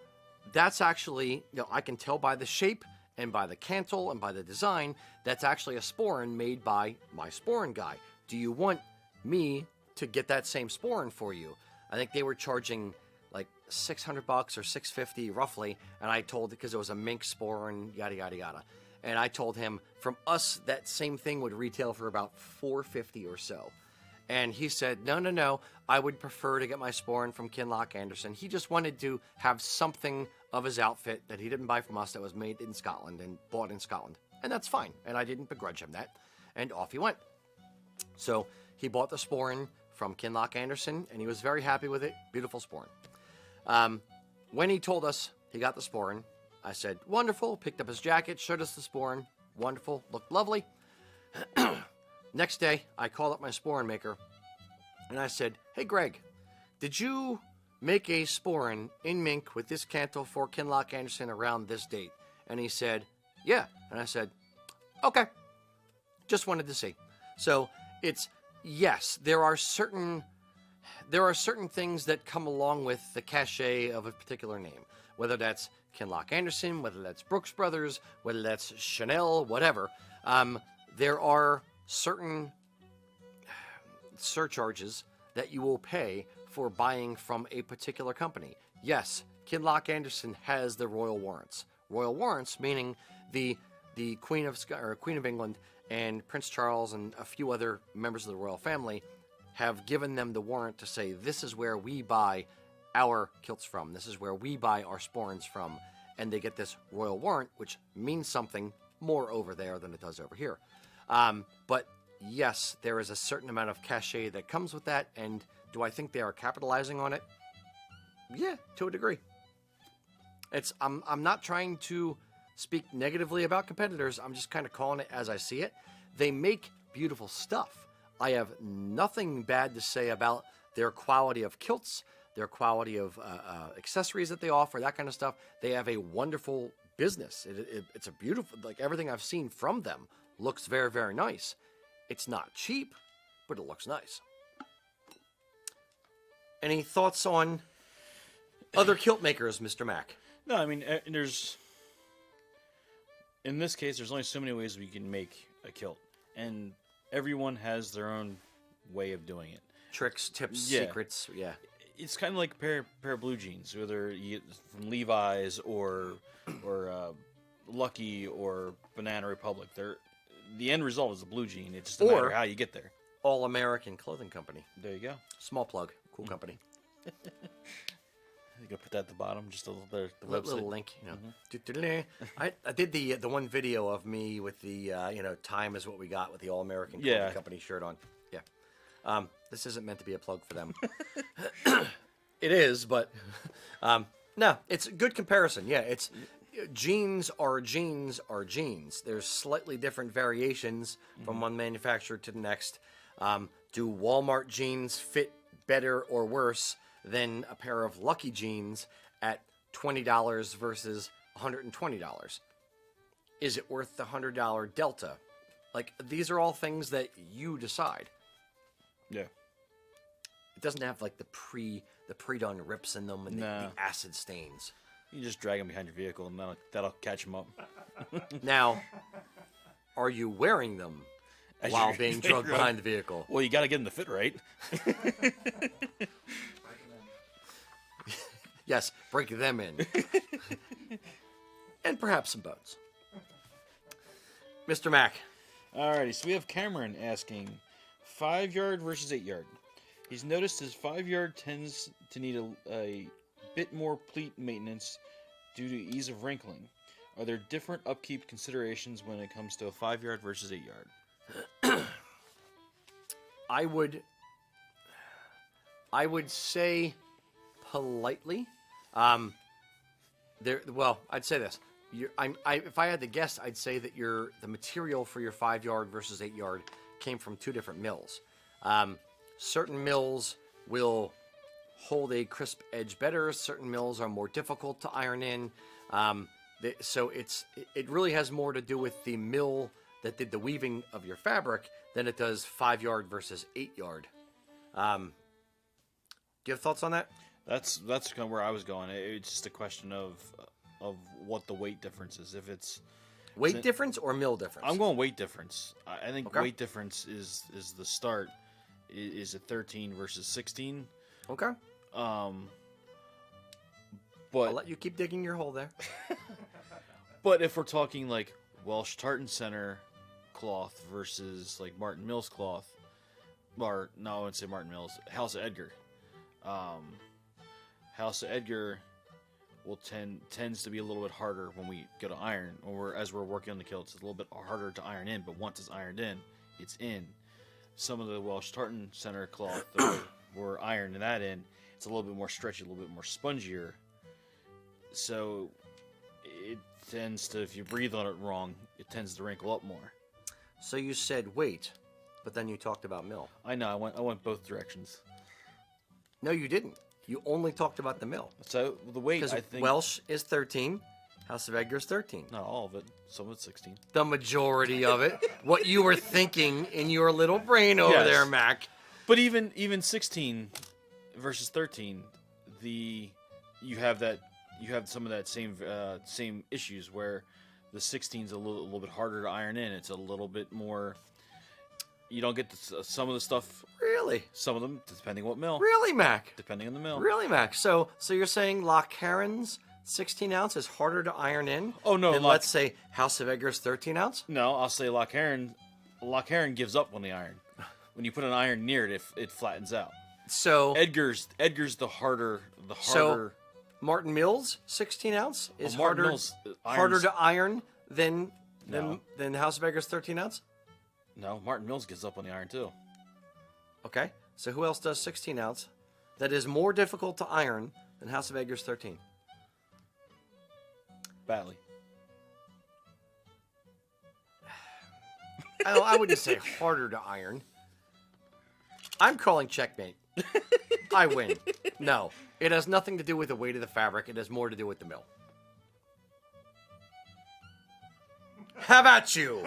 that's actually, I can tell by the shape and by the cantle and by the design, that's actually a sporran made by my sporran guy. Do you want me to get that same sporran for you? I think they were charging like $600 or $650 roughly, and I told, because it was a mink sporran, yada yada yada, and I told him from us that same thing would retail for about $450 or so. And he said, no, I would prefer to get my sporran from Kinloch Anderson. He just wanted to have something of his outfit that he didn't buy from us that was made in Scotland and bought in Scotland. And that's fine. And I didn't begrudge him that. And off he went. So he bought the sporran from Kinloch Anderson, and he was very happy with it. Beautiful sporran. When he told us he got the sporran, I said, wonderful. Picked up his jacket, showed us the sporran. Wonderful. Looked lovely. Next day, I called up my sporran maker, and I said, hey, Greg, did you make a sporran in mink with this cantle for Kinloch Anderson around this date? And he said, yeah. And I said, okay. Just wanted to see. So it's, yes, there are certain things that come along with the cachet of a particular name, whether that's Kinloch Anderson, whether that's Brooks Brothers, whether that's Chanel, whatever. There are certain surcharges that you will pay for buying from a particular company. Yes, Kinloch Anderson has the Royal Warrants. Royal Warrants meaning the Queen of England and Prince Charles and a few other members of the royal family have given them the warrant to say, this is where we buy our kilts from. This is where we buy our sporrans from. And they get this Royal Warrant, which means something more over there than it does over here. But yes, there is a certain amount of cachet that comes with that. And do I think they are capitalizing on it? Yeah, to a degree. I'm not trying to speak negatively about competitors. I'm just kind of calling it as I see it. They make beautiful stuff. I have nothing bad to say about their quality of kilts, their quality of accessories that they offer, that kind of stuff. They have a wonderful business. It's a beautiful, like everything I've seen from them looks very, very nice. It's not cheap, but it looks nice. Any thoughts on other kilt makers, Mr. Mac? No, I mean, in this case, there's only so many ways we can make a kilt, and everyone has their own way of doing it. Tricks, tips, Yeah. secrets, yeah. It's kind of like a pair of blue jeans, whether you get from Levi's or Lucky or Banana Republic. The end result is a blue jean. It's just a matter how you get there. All American Clothing Company. There you go. Small plug. Cool company. You gotta put that at the bottom, just a little bit. The Little link. You know. I did the one video of me with the time is what we got with the All American Clothing Company shirt on. Yeah. This isn't meant to be a plug for them. It is, but no, it's a good comparison. Yeah, it's jeans are jeans are jeans. There's slightly different variations from one manufacturer to the next. Do Walmart jeans fit better or worse than a pair of Lucky jeans at $20 versus $120? Is it worth the $100 delta? Like, these are all things that you decide. Yeah. It doesn't have like the pre-done rips in them and the acid stains. You just drag them behind your vehicle, and that'll catch them up. Now, are you wearing them while being drugged behind the vehicle? Well, you got to get them to fit right. Yes, break them in. And perhaps some bones. Mr. Mac. Alrighty, so we have Cameron asking 5-yard versus 8-yard. He's noticed his 5-yard tends to need a bit more pleat maintenance due to ease of wrinkling. Are there different upkeep considerations when it comes to a 5-yard versus 8-yard? I would say politely. I'd say this. If I had to guess, I'd say that the material for your 5-yard versus 8-yard came from two different mills. Certain mills will hold a crisp edge better. Certain mills are more difficult to iron in. So it really has more to do with the mill that did the weaving of your fabric than it does 5-yard versus 8-yard. Do you have thoughts on that? That's kind of where I was going. It's just a question of what the weight difference is. If it's weight difference or mill difference? I'm going weight difference. I think weight difference is the start. Is it 13 versus 16? Okay. But I'll let you keep digging your hole there. But if we're talking like Welsh tartan center cloth versus like Martin Mills cloth, or no, I wouldn't say Martin Mills, House of Edgar. House of Edgar tends to be a little bit harder when we go to iron, or as we're working on the kilts, it's a little bit harder to iron in. But once it's ironed in, it's in. Some of the Welsh tartan center cloth that we're ironing that in, it's a little bit more stretchy, a little bit more spongier. So it tends to, if you breathe on it wrong, it tends to wrinkle up more. So you said weight, but then you talked about mill. I know, I went both directions. No, you didn't. You only talked about the mill. So the weight, I think, Welsh is 13, House of Edgar is 13. not all of it. Some of it's 16. The majority of it. What you were thinking in your little brain over there, Mac. But even 16 versus 13, you have some of that same issues where the 16's a little bit harder to iron in. It's a little bit more. You don't get some of the stuff. Really? Some of them, depending what mill. Really, Mac? Depending on the mill. Really, Mac? So you're saying Loch Heron's 16 ounce is harder to iron in? Oh, no. Than, let's say, House of Edgar's 13 ounce? No, I'll say Loch Heron gives up on the iron. When you put an iron near it, it flattens out. So Edgar's the harder. So Martin Mills 16 ounce is Martin harder Mills, harder to iron than House of Edgar's 13 ounce? No, Martin Mills gives up on the iron too. Okay, so who else does 16 ounce that is more difficult to iron than House of Edgar's 13? Batley. I wouldn't say harder to iron. I'm calling checkmate. I win. No, it has nothing to do with the weight of the fabric. It has more to do with the mill. How about you?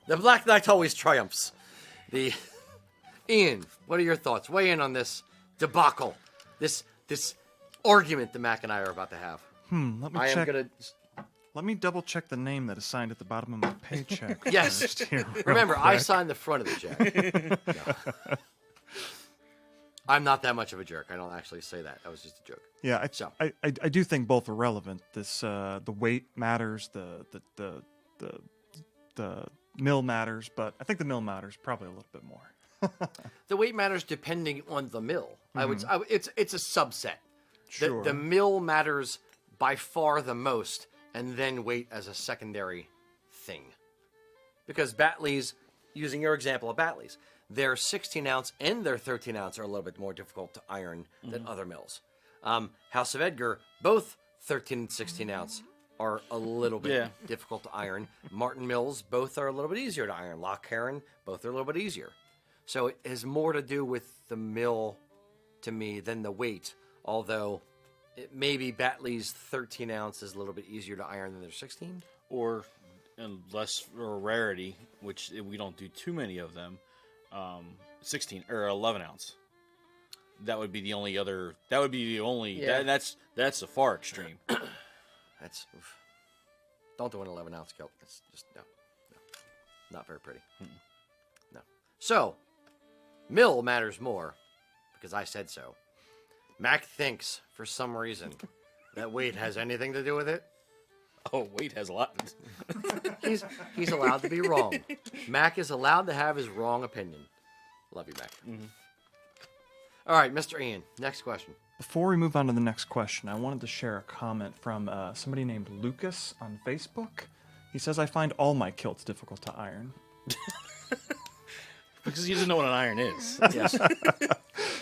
The Black Knight always triumphs. Ian, what are your thoughts? Weigh in on this debacle, this argument that Mac and I are about to have. Let me check. Let me double check the name that is signed at the bottom of my paycheck. Yes. Here, Remember, I quick. signed the front of the check. No. I'm not that much of a jerk. I don't actually say that. That was just a joke. Yeah, So. I do think both are relevant. This the weight matters, the mill matters, but I think the mill matters probably a little bit more. The weight matters depending on the mill. It's a subset. Sure. The mill matters by far the most, and then weight as a secondary thing. Because Batleys, using your example of Batleys, their 16 ounce and their 13 ounce are a little bit more difficult to iron than other mills. House of Edgar, both 13 and 16 ounce are a little bit difficult to iron. Martin Mills, both are a little bit easier to iron. Loch Heron, both are a little bit easier. So it has more to do with the mill to me than the weight, although maybe Batley's 13 ounce is a little bit easier to iron than their 16. Or, and less or rarity, which we don't do too many of them, 16 or 11 ounce. That would be the only other. That would be the only. Yeah. That's a far extreme. That's don't do an 11 ounce kilt. That's just no, not very pretty. No. So, mill matters more because I said so. Mac thinks for some reason that weight has anything to do with it. Oh, weight has a lot. He's allowed to be wrong. Mac is allowed to have his wrong opinion. Love you, Mac. Mm-hmm. All right, Mr. Ian. Next question. Before we move on to the next question, I wanted to share a comment from somebody named Lucas on Facebook. He says, I find all my kilts difficult to iron. Because he doesn't know what an iron is. Yes.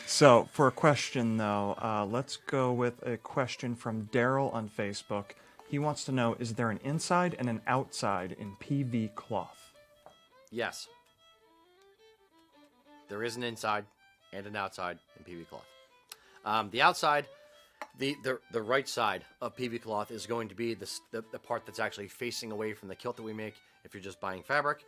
So, for a question, though, let's go with a question from Daryl on Facebook. He wants to know, is there an inside and an outside in PV cloth? Yes. There is an inside and an outside in PV cloth. The outside, the right side of PV cloth is going to be the part that's actually facing away from the kilt that we make if you're just buying fabric.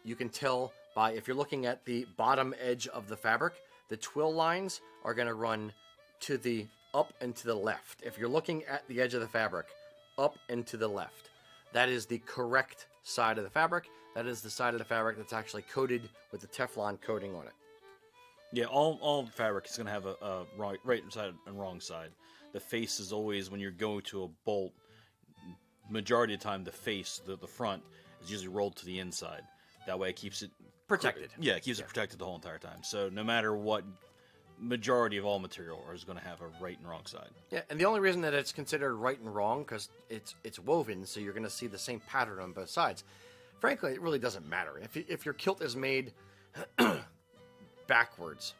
You can tell by, if you're looking at the bottom edge of the fabric, the twill lines are going to run to the up and to the left. If you're looking at the edge of the fabric, up and to the left. That is the correct side of the fabric. That is the side of the fabric that's actually coated with the Teflon coating on it. Yeah, all fabric is going to have a right side and wrong side. The face is always, when you're going to a bolt, majority of the time the face, the front, is usually rolled to the inside. That way it keeps it Protected. Yeah, it keeps it protected the whole entire time. So no matter what, majority of all material is going to have a right and wrong side. Yeah, and the only reason that it's considered right and wrong, because it's woven, so you're going to see the same pattern on both sides. Frankly, it really doesn't matter. If your kilt is made backwards,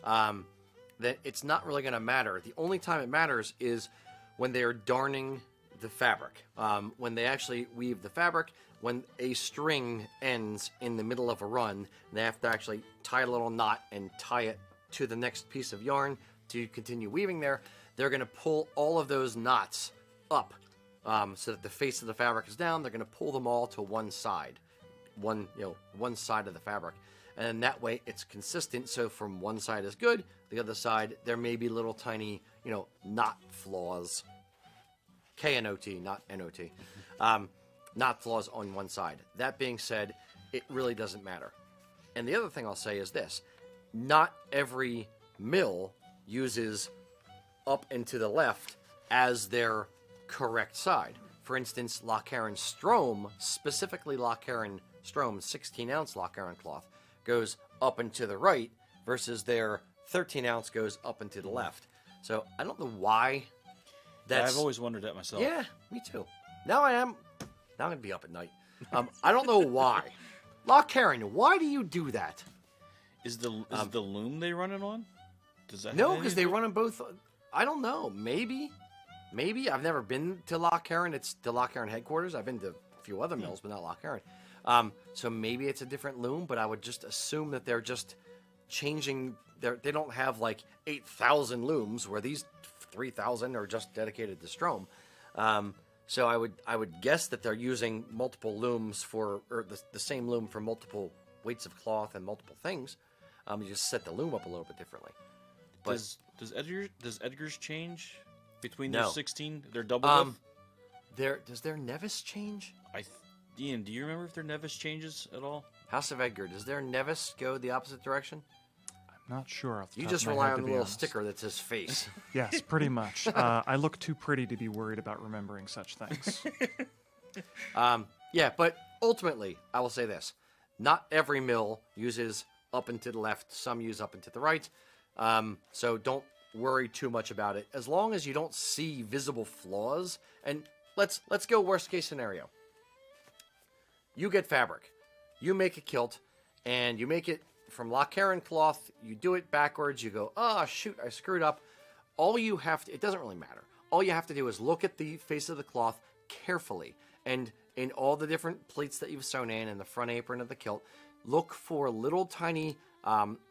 then it's not really going to matter. The only time it matters is when they are darning the fabric. When they actually weave the fabric, when a string ends in the middle of a run, they have to actually tie a little knot and tie it to the next piece of yarn to continue weaving there. They're going to pull all of those knots up so that the face of the fabric is down. They're going to pull them all to one side, one side of the fabric. And that way it's consistent. So from one side is good, the other side, there may be little tiny, knot flaws. K-N-O-T, not N-O-T. Knot flaws on one side. That being said, it really doesn't matter. And the other thing I'll say is this. Not every mill uses up and to the left as their correct side. For instance, Loch Heron Strom, specifically Loch Heron Strom 16-ounce Loch Heron cloth, goes up and to the right versus their 13-ounce goes up and to the left. So I don't know why that's... I've always wondered that myself. Yeah, me too. Now I'm going to be up at night. I don't know why. Loch Heron, why do you do that? Is the loom they run it on? Does that No, because they run them both. I don't know. Maybe. I've never been to Loch Heron. It's the Loch Heron headquarters. I've been to a few other mills, but not Loch Heron. So maybe it's a different loom, but I would just assume that they're just changing. They don't have like 8,000 looms where these 3,000 are just dedicated to Strom. So I would guess that they're using multiple looms or the same loom for multiple weights of cloth and multiple things. You just set the loom up a little bit differently. But Does Edgar's change between No. their 16? Their double width? Does their Nevis change? Ian, do you remember if their Nevis changes at all? House of Edgar, does their Nevis go the opposite direction? I'm not sure. Off the You top just of my rely head, on to the be little honest. sticker that says face. Yes, pretty much. I look too pretty to be worried about remembering such things. Yeah, but ultimately, I will say this. Not every mill uses up and to the left. Some use up and to the right. So don't worry too much about it. As long as you don't see visible flaws. And let's go worst case scenario. You get fabric. You make a kilt, and you make it from La Caron cloth. You do it backwards. You go, oh, shoot, I screwed up. All you have to, it doesn't really matter. All you have to do is look at the face of the cloth carefully. And in all the different pleats that you've sewn in and the front apron of the kilt, look for little tiny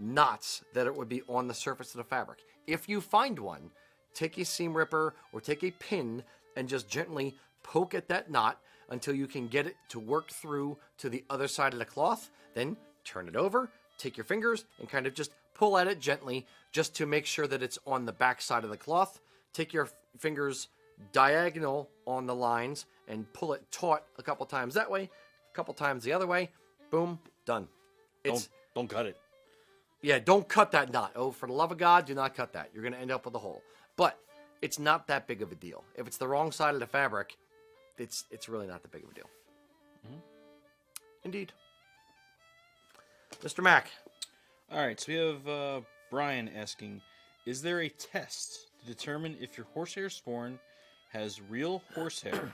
knots that it would be on the surface of the fabric. If you find one, take a seam ripper or take a pin and just gently poke at that knot until you can get it to work through to the other side of the cloth. Then turn it over, take your fingers, and kind of just pull at it gently just to make sure that it's on the back side of the cloth. Take your fingers diagonal on the lines and pull it taut a couple times that way, a couple times the other way. Boom, done. Don't cut it. Yeah, don't cut that knot. Oh, for the love of God, do not cut that. You're going to end up with a hole. But it's not that big of a deal. If it's the wrong side of the fabric, it's really not that big of a deal. Mm-hmm. Indeed. Mr. Mac. All right, so we have Brian asking, is there a test to determine if your horsehair sporran has real horsehair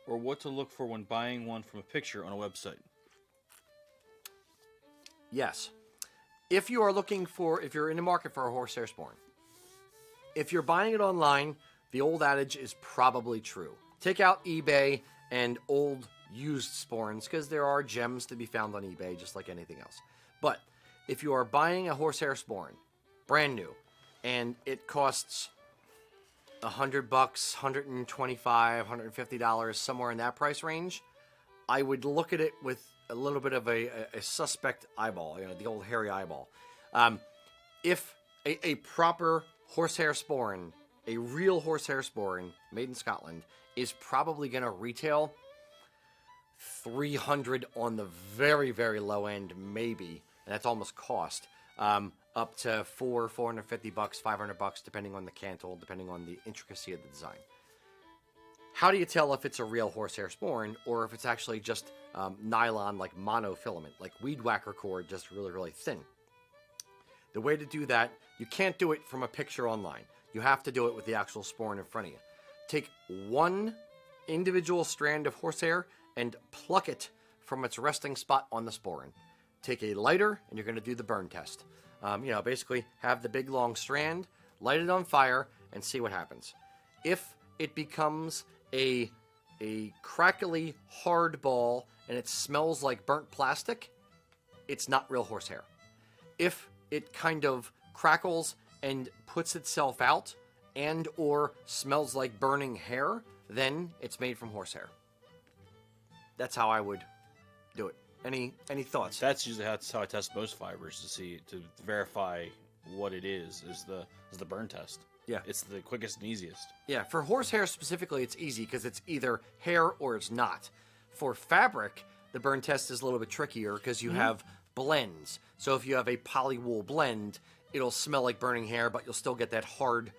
or what to look for when buying one from a picture on a website? Yes. If you're in the market for a horsehair sporran, if you're buying it online, the old adage is probably true. Take out eBay and old used sporrans because there are gems to be found on eBay just like anything else. But if you are buying a horsehair sporran, brand new, and it costs $100, $125, $150, somewhere in that price range, I would look at it with a little bit of a suspect eyeball, the old hairy eyeball. If a proper horsehair sporran, a real horsehair sporran made in Scotland, is probably going to retail $300 on the very, very low end, maybe, and that's almost cost, up to $450, $500, depending on the cantle, depending on the intricacy of the design. How do you tell if it's a real horsehair sporran or if it's actually just nylon, like monofilament, like weed whacker cord, just really, really thin? The way to do that, you can't do it from a picture online. You have to do it with the actual sporran in front of you. Take one individual strand of horsehair and pluck it from its resting spot on the sporran. Take a lighter, and you're going to do the burn test. Basically have the big long strand, light it on fire, and see what happens. If it becomes a crackly hard ball and it smells like burnt plastic, it's not real horsehair. If it kind of crackles and puts itself out and or smells like burning hair, then it's made from horsehair. That's how I would do it. Any thoughts? That's usually how I test most fibers to verify what it is the burn test. Yeah. It's the quickest and easiest. Yeah, for horsehair specifically, it's easy because it's either hair or it's not. For fabric, the burn test is a little bit trickier because you have blends. So if you have a polywool blend, it'll smell like burning hair, but you'll still get that hard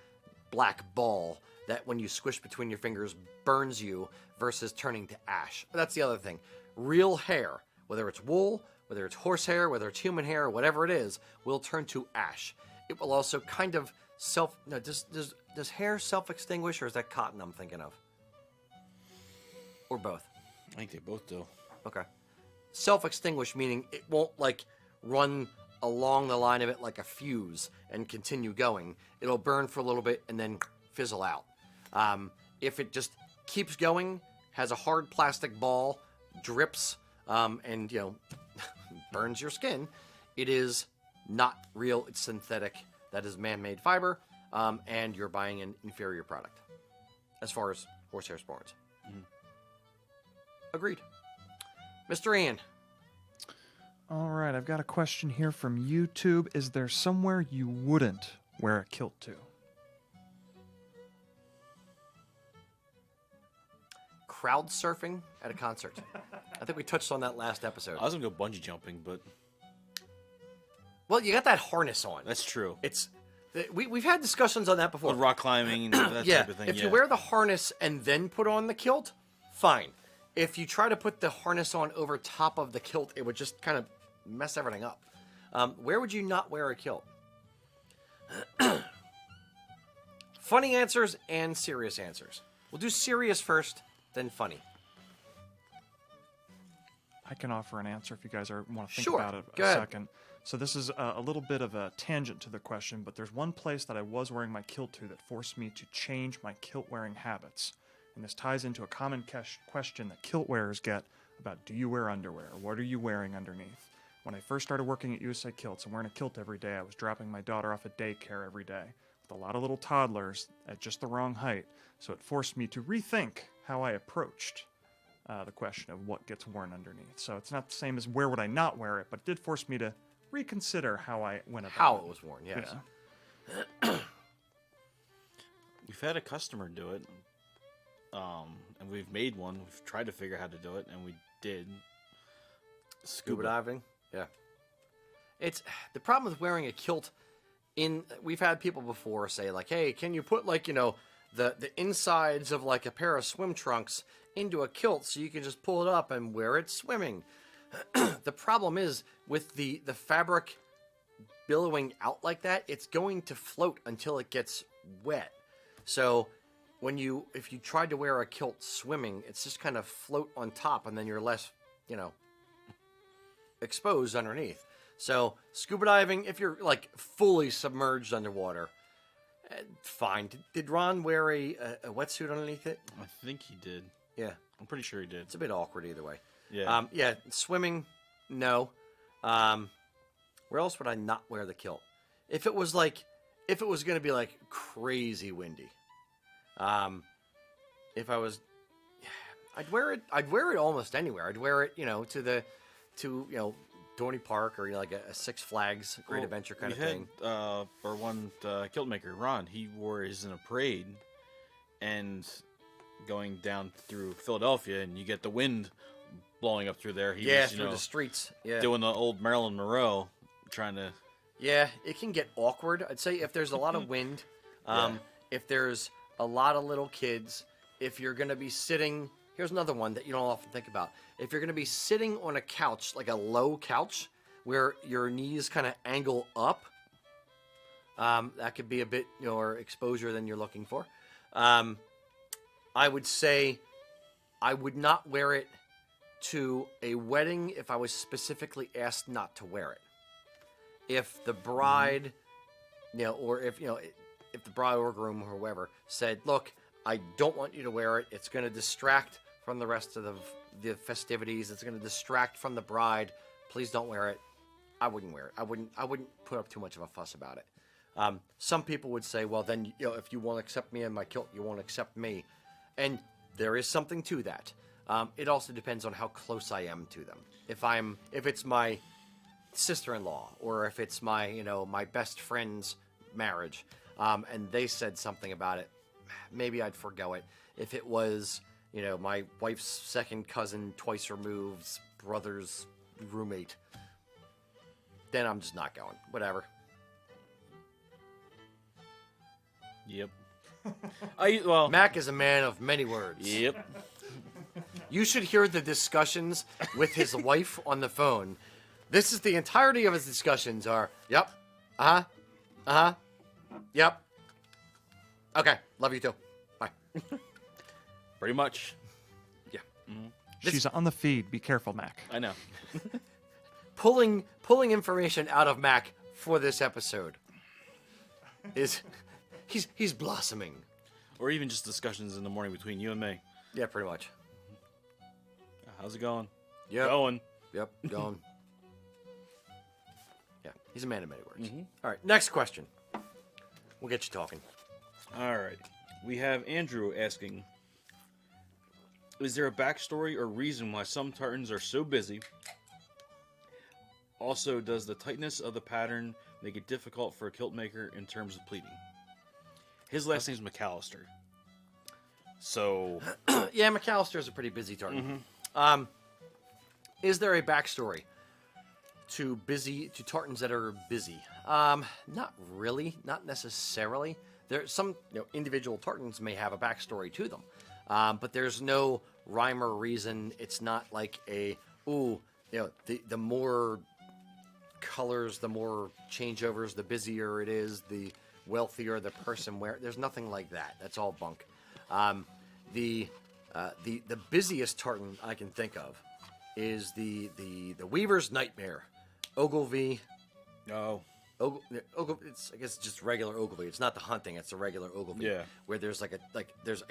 black ball that when you squish between your fingers burns you versus turning to ash. But that's the other thing. Real hair, whether it's wool, whether it's horsehair, whether it's human hair, whatever it is, will turn to ash. It will also kind of does hair self-extinguish, or is that cotton I'm thinking of? Or both? I think they both do. Okay. Self-extinguish meaning it won't run along the line of it like a fuse and continue going. It'll burn for a little bit and then fizzle out. If it just keeps going, has a hard plastic ball, drips and burns your skin, it is not real. It's synthetic. That is man-made fiber, and you're buying an inferior product as far as horsehair sporrans. Mm-hmm. Agreed. Mr. Ian. All right, I've got a question here from YouTube. Is there somewhere you wouldn't wear a kilt to? Crowd surfing at a concert. I think we touched on that last episode. I was going to go bungee jumping, but... Well, you got that harness on. That's true. We've had discussions on that before. With rock climbing and that type of thing. If you wear the harness and then put on the kilt, fine. If you try to put the harness on over top of the kilt, it would just kind of mess everything up. Where would you not wear a kilt? Funny answers and serious answers. We'll do serious first, then funny. I can offer an answer if you guys want to think Sure. about it Go a ahead. second. So this is a little bit of a tangent to the question, but there's one place that I was wearing my kilt to that forced me to change my kilt wearing habits. And this ties into a common question that kilt wearers get about, do you wear underwear? What are you wearing underneath? When I first started working at USA Kilts and wearing a kilt every day, I was dropping my daughter off at daycare every day with a lot of little toddlers at just the wrong height. So it forced me to rethink how I approached the question of what gets worn underneath. So it's not the same as where would I not wear it, but it did force me to reconsider how I went about How it was worn, yes. Yeah. We've had a customer do it, and we've made one. We've tried to figure out how to do it, and we did. Scuba diving, yeah. It's the problem with wearing a kilt. We've had people before say like, "Hey, can you put the insides of like a pair of swim trunks into a kilt so you can just pull it up and wear it swimming?" The problem is with the fabric billowing out like that, it's going to float until it gets wet. So if you tried to wear a kilt swimming, it's just kind of float on top, and then you're less, exposed underneath. So scuba diving, if you're like fully submerged underwater, fine. Did Ron wear a wetsuit underneath it? I think he did. Yeah, I'm pretty sure he did. it's a bit awkward either way. Yeah. Swimming, no. Where else would I not wear the kilt? If it was going to be like crazy windy. If I was, I'd wear it almost anywhere. I'd wear it, to Dorney Park or like a Six Flags Great Adventure kind of thing. Our one kilt maker, Ron, he wore his in a parade, and going down through Philadelphia, and you get the wind blowing up through there. He was, through the streets. Yeah, doing the old Marilyn Monroe, trying to. Yeah, it can get awkward. I'd say if there's a lot of wind, if there's a lot of little kids, if you're going to be sitting. Here's another one that you don't often think about. If you're going to be sitting on a couch, like a low couch, where your knees kind of angle up, that could be a bit more exposure than you're looking for. I would say I would not wear it to a wedding if I was specifically asked not to wear it. If the bride, or if the bride or groom or whoever said, "Look, I don't want you to wear it. It's going to distract from the rest of the festivities. It's going to distract from the bride. Please don't wear it." I wouldn't wear it. I wouldn't put up too much of a fuss about it. Some people would say, "Well, then if you won't accept me in my kilt, you won't accept me," and there is something to that. It also depends on how close I am to them. If it's my sister-in-law, or if it's my my best friend's marriage, and they said something about it, maybe I'd forgo it. If it was my wife's second cousin, twice removed, brother's roommate, then I'm just not going. Whatever. Yep. Mac is a man of many words. Yep. You should hear the discussions with his wife on the phone. This is the entirety of his discussions are, yep, yep, okay, love you too, bye. Pretty much. Yeah. Mm-hmm. She's on the feed. Be careful, Mac. I know. Pulling information out of Mac for this episode is he's blossoming. Or even just discussions in the morning between you and me. Yeah, pretty much. How's it going? Yep. Going. Yep, going. Yeah, he's a man of many words. All right, next question. We'll get you talking. All right. We have Andrew asking, is there a backstory or reason why some tartans are so busy? Also, does the tightness of the pattern make it difficult for a kilt maker in terms of pleating? His last name's MacAlister. So... Yeah, MacAlister is a pretty busy tartan. Is there a backstory to tartans that are busy? Not really, not necessarily. There some individual tartans may have a backstory to them, but there's no rhyme or reason. It's not like the more colors, the more changeovers, the busier it is, the wealthier the person there's nothing like that. That's all bunk. The busiest tartan I can think of is the Weaver's Nightmare, Ogilvy. Oh. Ogilvy, I guess it's just regular Ogilvy. It's not the hunting; it's the regular Ogilvy. Yeah. Where there's there's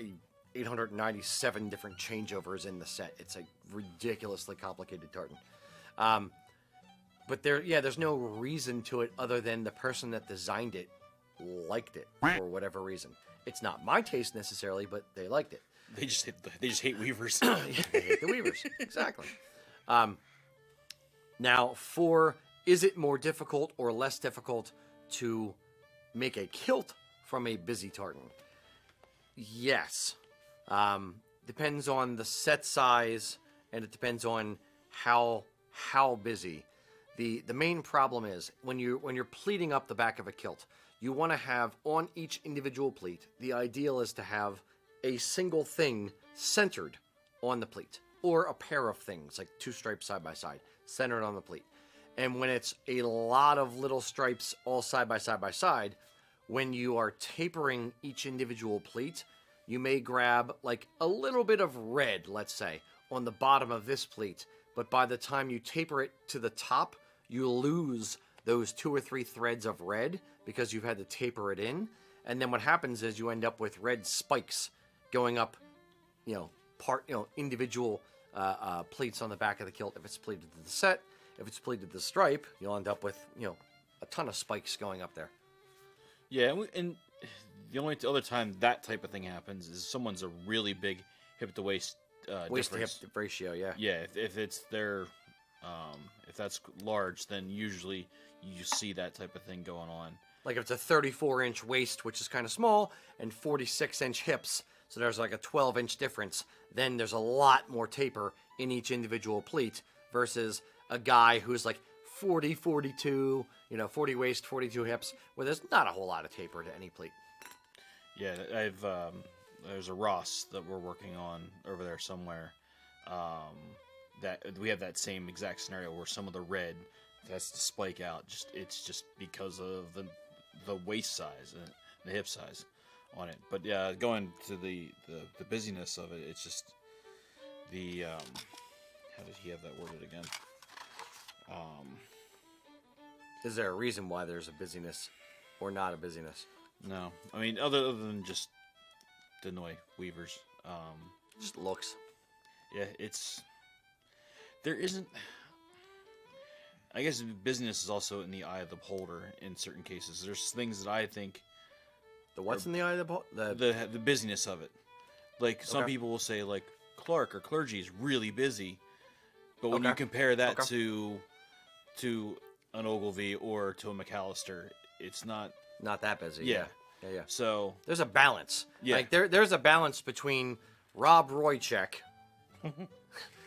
897 different changeovers in the set. It's a ridiculously complicated tartan. But there's no reason to it other than the person that designed it liked it for whatever reason. It's not my taste necessarily, but they liked it. They just hate weavers. They hate the weavers. Exactly. Now, is it more difficult or less difficult to make a kilt from a busy tartan? Yes. Depends on the set size, and it depends on how busy. The main problem is when you're pleating up the back of a kilt, you want to have on each individual pleat, the ideal is to have a single thing centered on the pleat, or a pair of things, like two stripes side by side, centered on the pleat. And when it's a lot of little stripes all side by side, when you are tapering each individual pleat, you may grab like a little bit of red, let's say, on the bottom of this pleat, but by the time you taper it to the top, you lose those 2 or 3 threads of red because you've had to taper it in. And then what happens is you end up with red spikes going up, individual pleats on the back of the kilt. If it's pleated to the set, if it's pleated to the stripe, you'll end up with, a ton of spikes going up there. Yeah, and the only other time that type of thing happens is someone's a really big hip to waist Waist to hip difference. ratio, yeah. Yeah, if it's their, if that's large, then usually you see that type of thing going on. Like if it's a 34-inch waist, which is kind of small, and 46-inch hips, so there's like a 12-inch difference, then there's a lot more taper in each individual pleat versus a guy who's like 40, 42, 40 waist, 42 hips, where there's not a whole lot of taper to any pleat. Yeah, there's a Ross that we're working on over there somewhere. That we have that same exact scenario where some of the red has to spike out. It's just because of the waist size and the hip size on it. But yeah, going to the busyness of it, it's just the how did he have that worded again? Is there a reason why there's a busyness or not a busyness? No, I mean other than just the annoy weavers. Just looks. Yeah, there isn't. I guess business is also in the eye of the beholder in certain cases. There's things that I think. The what's in the eye of the the busyness of it. Like some people will say, like clerk or clergy is really busy, but when you compare that to an Ogilvy or to a MacAlister, it's not that busy. Yeah. Yeah. So there's a balance. Yeah. Like there's a balance between Rob Roy check,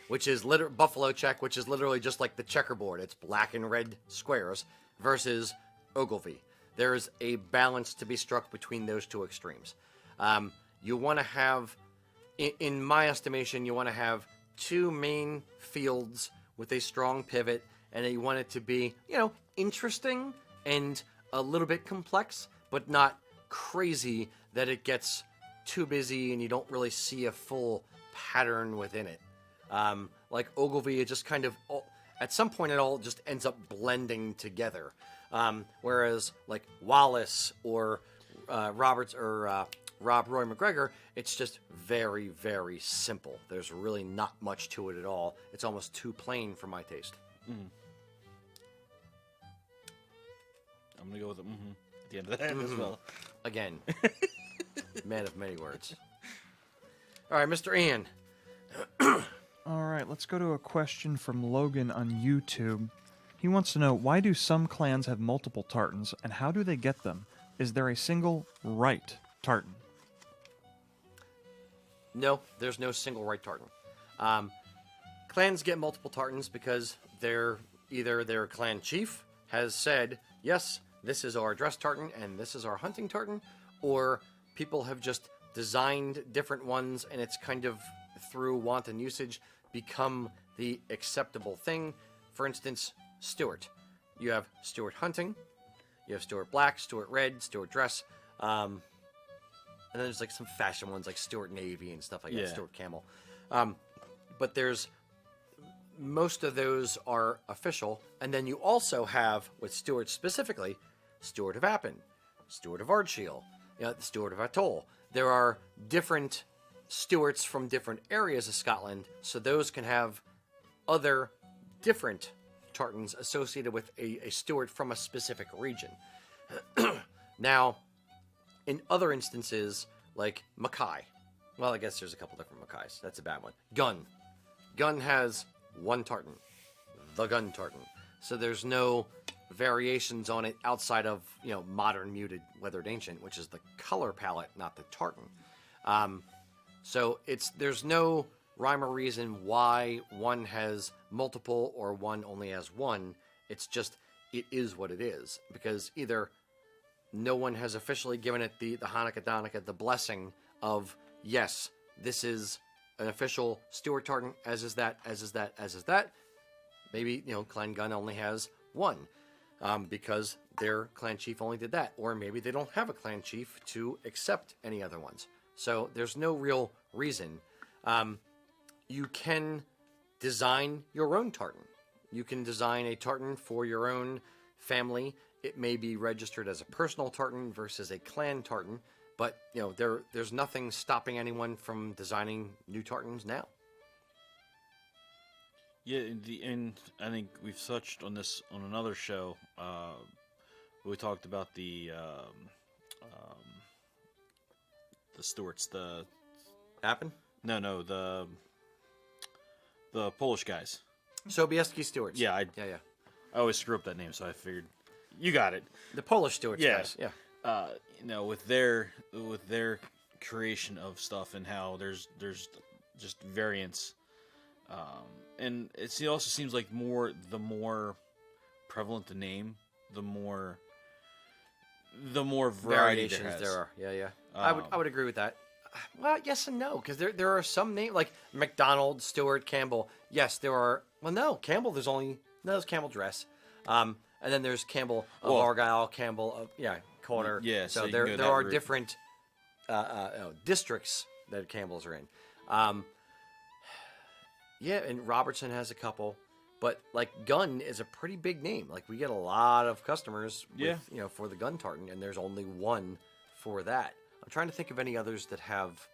which is Buffalo check, which is literally just like the checkerboard. It's black and red squares, versus Ogilvy. There is a balance to be struck between those two extremes. You want to have, in my estimation, you want to have two main fields with a strong pivot, and you want it to be, interesting and a little bit complex, but not crazy that it gets too busy and you don't really see a full pattern within it. Like Ogilvy, it just kind of, at some point it all just ends up blending together. Whereas like Wallace or Roberts or Rob Roy McGregor, it's just very, very simple. There's really not much to it at all. It's almost too plain for my taste. I'm gonna go with at the end of that as well. Again, man of many words. All right, Mr. Ian. All right, let's go to a question from Logan on YouTube. He wants to know, why do some clans have multiple tartans, and how do they get them? Is there a single right tartan? No, there's no single right tartan. Clans get multiple tartans because either their clan chief has said, yes, this is our dress tartan and this is our hunting tartan, or people have just designed different ones and it's kind of, through want and usage, become the acceptable thing. For instance, Stewart. You have Stewart hunting, you have Stewart black, Stewart red, Stewart dress, and then there's like some fashion ones like Stewart navy and stuff like that, Stewart camel. But there's most of those are official, and then you also have, with Stewart specifically, Stewart of Appin, Stewart of Ardshiel, Stewart of Atholl. There are different Stewarts from different areas of Scotland, so those can have other different tartans associated with a Stewart from a specific region. Now, in other instances, like Mackay, well, I guess there's a couple different Mackays. That's a bad one. Gun has one tartan, the gun tartan. So there's no variations on it outside of, modern muted weathered ancient, which is the color palette, not the tartan. So there's no rhyme or reason why one has multiple or one only has one. It's just, it is what it is. Because either no one has officially given it the Hanukkah Donukkah, the blessing of, yes, this is an official Stewart tartan, as is that, as is that, as is that. Maybe, Clan Gun only has one, because their clan chief only did that. Or maybe they don't have a clan chief to accept any other ones. So there's no real reason. You can design your own tartan. You can design a tartan for your own family. It may be registered as a personal tartan versus a clan tartan, but there's nothing stopping anyone from designing new tartans now. Yeah, and I think we've touched on this on another show. We talked about the Stewarts, the Appin? No, the Polish guys. Sobieski Stewarts. Yeah, I always screw up that name, so I figured you got it. The Polish Stewarts guys. Yeah. With their creation of stuff and how there's just variants, and it also seems like the more prevalent the name, the more variations there are. Yeah. I would agree with that. Well, yes and no, because there are some names like MacDonald, Stewart, Campbell. Yes, there are. Well, no, Campbell. There's Campbell dress, and then there's Campbell of Argyle, Campbell of Corner. Yeah. So there are different districts that Campbells are in. And Robertson has a couple, but like Gun is a pretty big name. Like we get a lot of customers with, for the Gun tartan, and there's only one for that. I'm trying to think of any others that have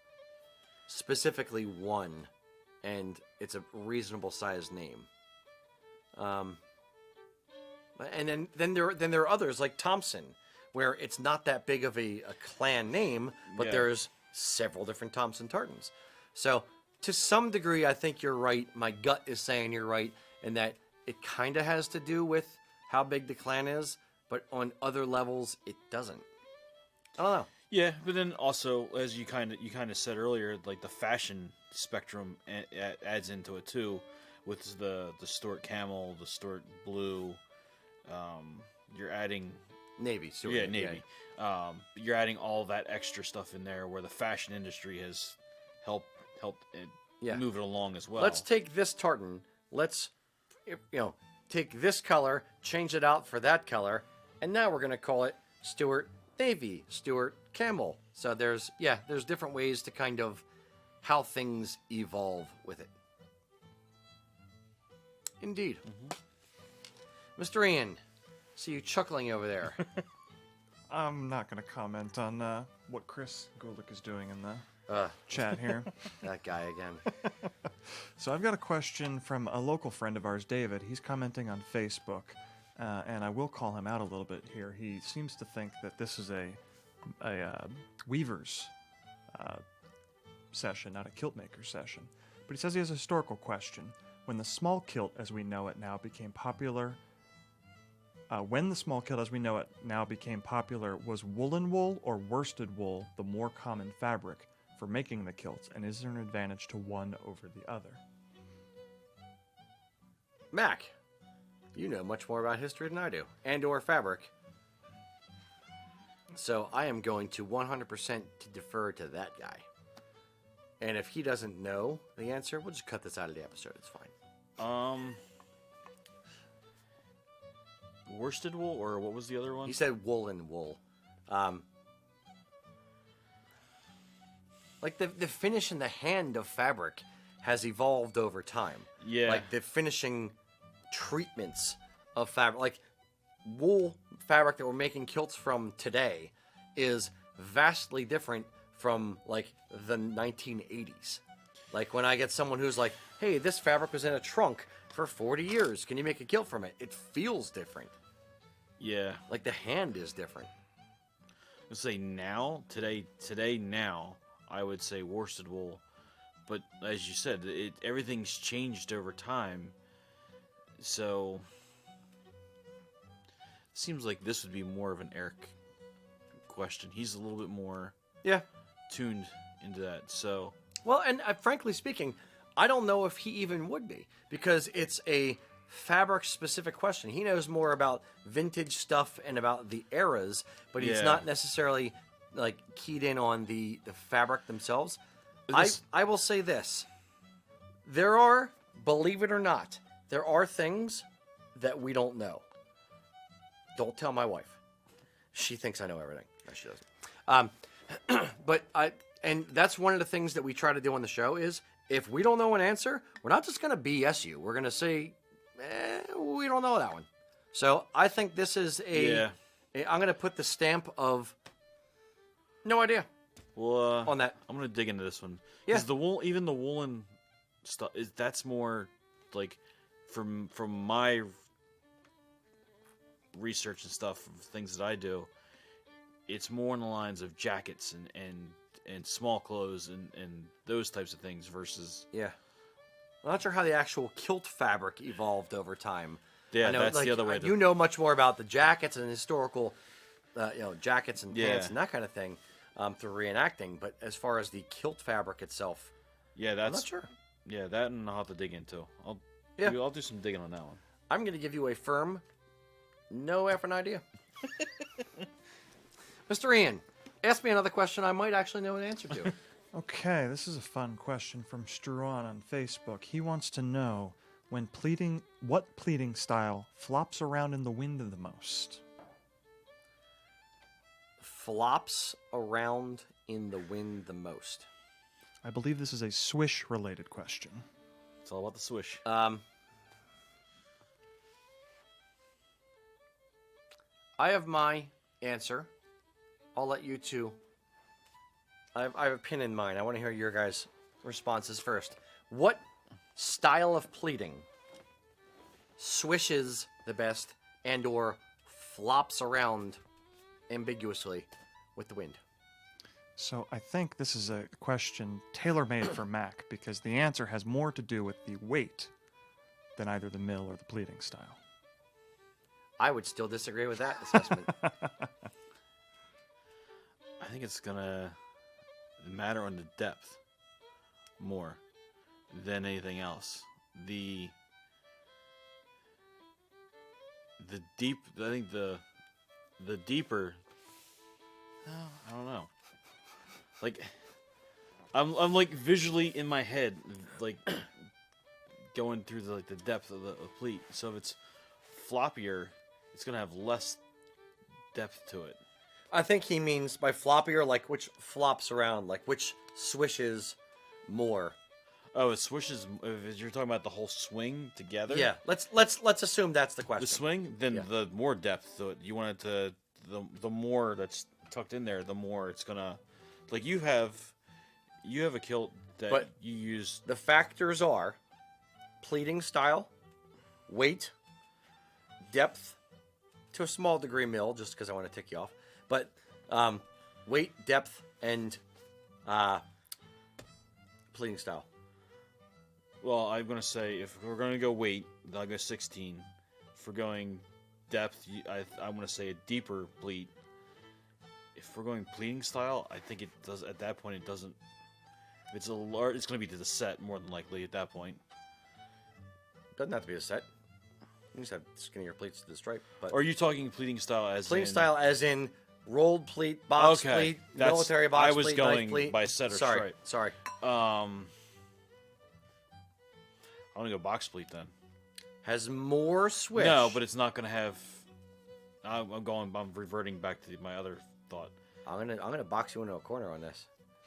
specifically one, and it's a reasonable sized name. And then there are others like Thompson, where it's not that big of a clan name, but there's several different Thompson tartans. So to some degree, I think you're right. My gut is saying you're right, in that it kind of has to do with how big the clan is, but on other levels, it doesn't. I don't know. Yeah, but then also, as you kind of said earlier, like the fashion spectrum adds into it too, with the Stewart camel, the Stewart blue. You're adding navy. Stewart, yeah, navy. You're adding all that extra stuff in there, where the fashion industry has helped move it along as well. Let's take this tartan. Let's take this color, change it out for that color, and now we're going to call it Stewart navy, Stewart camel. So there's different ways to kind of how things evolve with it. Indeed. Mr. Ian, see you chuckling over there. I'm not going to comment on what Chris Gulick is doing in the chat here. That guy again. So I've got a question from a local friend of ours, David. He's commenting on Facebook, and I will call him out a little bit here. He seems to think that this is a weaver's session, not a kilt maker session. But he says he has a historical question. When the small kilt as we know it now became popular, was woolen wool or worsted wool the more common fabric for making the kilts, and is there an advantage to one over the other? Mac, you know much more about history than I do, and or fabric. So I am going to 100% to defer to that guy. And if he doesn't know the answer, we'll just cut this out of the episode. It's fine. Worsted wool, or what was the other one? He said woolen wool. Like the finish in the hand of fabric has evolved over time. Yeah. Like the finishing treatments of fabric. Like wool fabric that we're making kilts from today is vastly different from like the 1980s. Like when I get someone who's like, hey, this fabric was in a trunk for 40 years. Can you make a kilt from it? It feels different. Yeah. Like the hand is different. Let's say now, today, I would say worsted wool. But as you said, everything's changed over time. So it seems like this would be more of an Eric question. He's a little bit more tuned into that. So well, and frankly speaking, I don't know if he even would be, because it's a fabric-specific question. He knows more about vintage stuff and about the eras, but he's not necessarily like keyed in on the fabric themselves. I will say this. There are, believe it or not, there are things that we don't know. Don't tell my wife. She thinks I know everything. No, she doesn't. And that's one of the things that we try to do on the show is, if we don't know an answer, we're not just going to BS you. We're going to say, we don't know that one. So I think this is I'm going to put the stamp of no idea on that. I'm going to dig into this one. Yeah. Is the wool, even the woolen stuff, that's more like from my research and stuff, things that I do, it's more in the lines of jackets and small clothes and those types of things versus... Yeah. I'm not sure how the actual kilt fabric evolved over time. Yeah, that's the other way. You know much more about the jackets and historical, jackets and pants and that kind of thing through reenacting. But as far as the kilt fabric itself, I'm not sure. Yeah, that and I'll have to dig into. I'll do some digging on that one. I'm going to give you a firm no effing idea. Mr. Ian, ask me another question I might actually know an answer to. Okay, this is a fun question from Struan on Facebook. He wants to know what pleating style flops around in the wind the most? Flops around in the wind the most. I believe this is a swish-related question. It's all about the swish. I have my answer. I'll let you two... I have a pin in mind. I want to hear your guys' responses first. What style of pleating swishes the best and or flops around ambiguously with the wind? So I think this is a question tailor-made for Mac, because the answer has more to do with the weight than either the mill or the pleating style. I would still disagree with that assessment. I think it's going to matter on the depth more than anything else. The deep, I think the deeper, I don't know. Like I'm like visually in my head, like going through the depth of the pleat. So if it's floppier, it's gonna have less depth to it. I think he means by floppier, like which flops around, like which swishes more. Oh, it swishes. If you're talking about the whole swing together. Yeah, let's assume that's the question. The swing, then the more depth to it. You want it to the more that's tucked in there, the more it's gonna. Like you have a kilt that But you use. The factors are pleating style, weight, depth, to a small degree mill, just because I want to tick you off. But weight, depth, and pleating style. Well, I'm gonna say if we're gonna go weight, I'll go 16. If we're going depth, I'm gonna say a deeper pleat. If we're going pleating style, I think it does. At that point, it doesn't. It's a large. It's gonna be to the set more than likely at that point. Doesn't have to be a set. You just have skinnier pleats to the stripe. But Or are you talking pleating style as pleating in, style as in rolled pleat, box pleat, military box I pleat, was knife going pleat. by set or Sorry. stripe. I'm gonna go box pleat then. Has more swish. No, but it's not gonna have. I'm reverting back to my other thought. I'm gonna box you into a corner on this.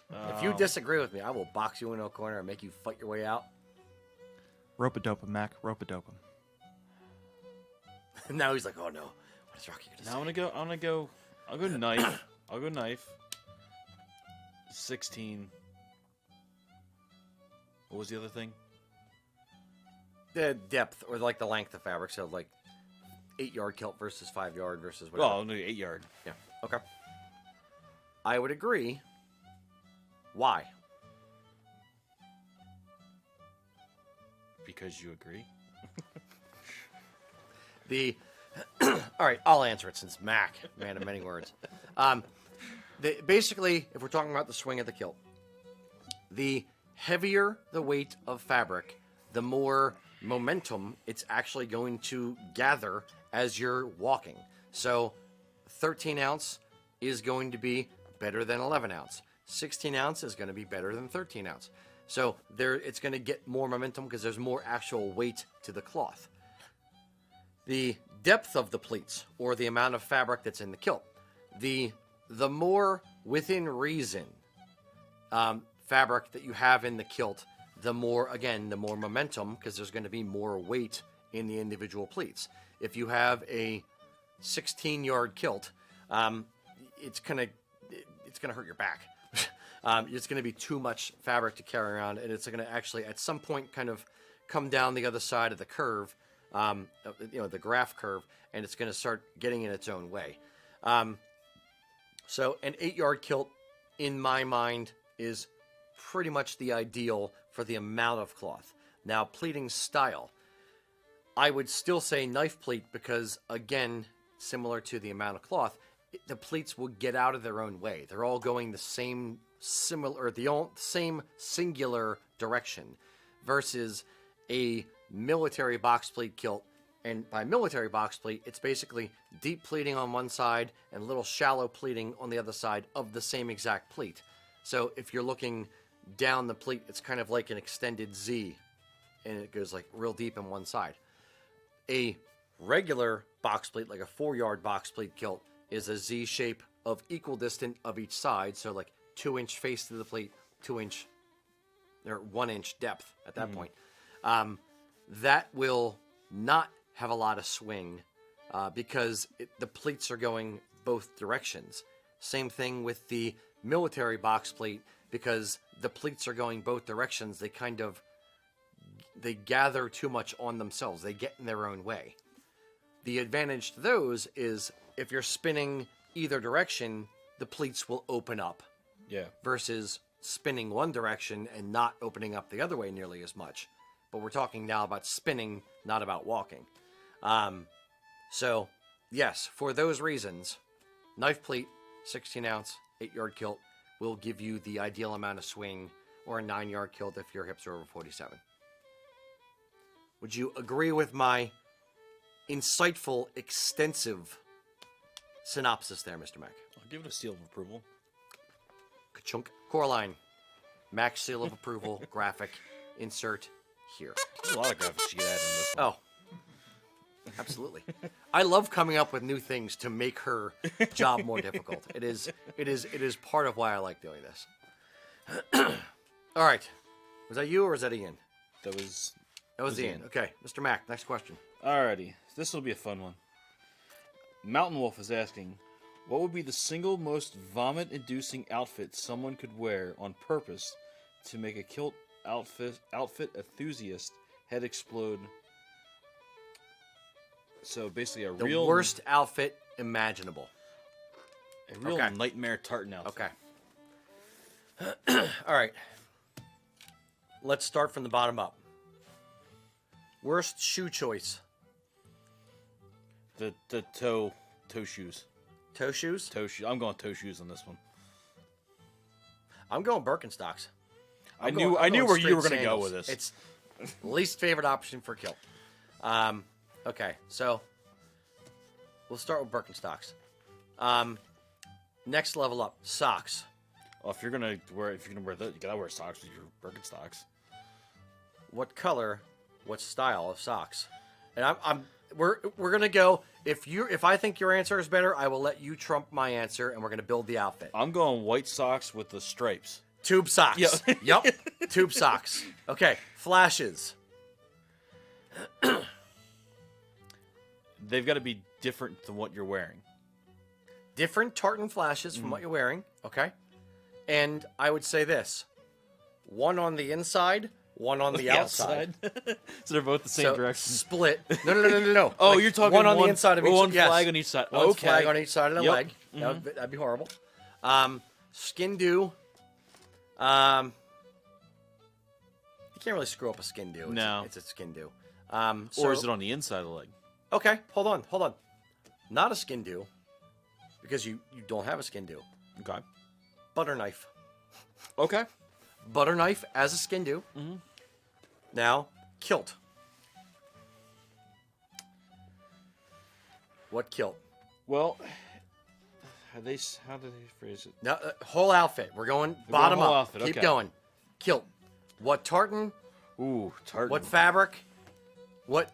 If you disagree with me, I will box you into a corner and make you fight your way out. Rope-a-dope him, Mac. Rope-a-dope him. Now he's like, oh no, what is Rocky gonna say? Now I'll go knife. I'll go knife. 16. What was the other thing? The depth or like the length of fabric, so like 8-yard kilt versus 5-yard versus Well, whatever. I'll do 8 yard. Yeah. Okay. I would agree. Why? Because you agree. All right, I'll answer it since Mac, man of many words. Basically, if we're talking about the swing of the kilt, the heavier the weight of fabric, the more momentum it's actually going to gather as you're walking. So 13 ounce is going to be better than 11 ounce. 16 ounce is going to be better than 13 ounce. So it's going to get more momentum because there's more actual weight to the cloth. The depth of the pleats, or the amount of fabric that's in the kilt, the more within reason fabric that you have in the kilt, the more momentum, because there's going to be more weight in the individual pleats. If you have a 16-yard kilt, it's gonna hurt your back. It's going to be too much fabric to carry around, and it's going to actually at some point kind of come down the other side of the curve. The graph curve, and it's going to start getting in its own way. So an 8-yard kilt, in my mind, is pretty much the ideal for the amount of cloth. Now, pleating style, I would still say knife pleat because, again, similar to the amount of cloth, the pleats will get out of their own way. They're all going the same singular direction versus a military box pleat kilt. And by military box pleat, it's basically deep pleating on one side and little shallow pleating on the other side of the same exact pleat. So if you're looking down the pleat, it's kind of like an extended Z, and it goes like real deep in one side. A regular box pleat, like a 4-yard box pleat kilt, is a Z shape of equal distance of each side. So like 2-inch face to the pleat, 2-inch or 1-inch depth at that point. That will not have a lot of swing because the pleats are going both directions. Same thing with the military box pleat, because the pleats are going both directions. They gather too much on themselves. They get in their own way. The advantage to those is if you're spinning either direction, the pleats will open up. Yeah. Versus spinning one direction and not opening up the other way nearly as much. But we're talking now about spinning, not about walking. So, yes, for those reasons, knife pleat, 16-ounce, 8-yard kilt will give you the ideal amount of swing, or a 9-yard kilt if your hips are over 47. Would you agree with my insightful, extensive synopsis there, Mr. Mac? I'll give it a seal of approval. Ka-chunk. Coraline. Mac seal of approval, graphic, insert here. There's a lot of graphics you get added in this one. Oh, absolutely. I love coming up with new things to make her job more difficult. It is part of why I like doing this. All right. Was that you or was that Ian? That was Ian. Okay. Mr. Mac, next question. Alrighty. This will be a fun one. Mountain Wolf is asking, What would be the single most vomit-inducing outfit someone could wear on purpose to make a kilt outfit enthusiast head explode? So basically The worst outfit imaginable. A real nightmare tartan outfit. Okay. All right. Let's start from the bottom up. Worst shoe choice. The toe shoes. Toe shoes? Toe shoes. I'm going toe shoes on this one. I'm going Birkenstocks. I knew where you were going to go with this. It's least favorite option for kilt. Okay, so we'll start with Birkenstocks. Next level up, socks. Well, if you're gonna wear those, you gotta wear socks with your Birkenstocks. What color? What style of socks? And we're gonna go. If I think your answer is better, I will let you trump my answer, and we're gonna build the outfit. I'm going white socks with the stripes. Tube socks. Yep. Yep. Tube socks. Okay. Flashes. They've got to be different than what you're wearing. Different tartan flashes from what you're wearing. Okay. And I would say this: one on the inside, one on the outside. So they're both the same direction. Split. No. Oh, Like, you're talking one on the inside of each. One yes. flag on each side. One Okay. flag on each side of the Yep. leg. That'd be horrible. Skin do. You can't really screw up a skin do. It's a skin do. Or is it on the inside of the leg? Okay, hold on. Not a skin do, because you don't have a skin do. Okay. Butter knife. Okay. Butter knife as a skin do. Mm-hmm. Now, kilt. What kilt? Well, how do they phrase it? Now, whole outfit. We're going bottom whole up. outfit, Keep okay. going. Kilt. What tartan? Ooh, tartan. What fabric? What?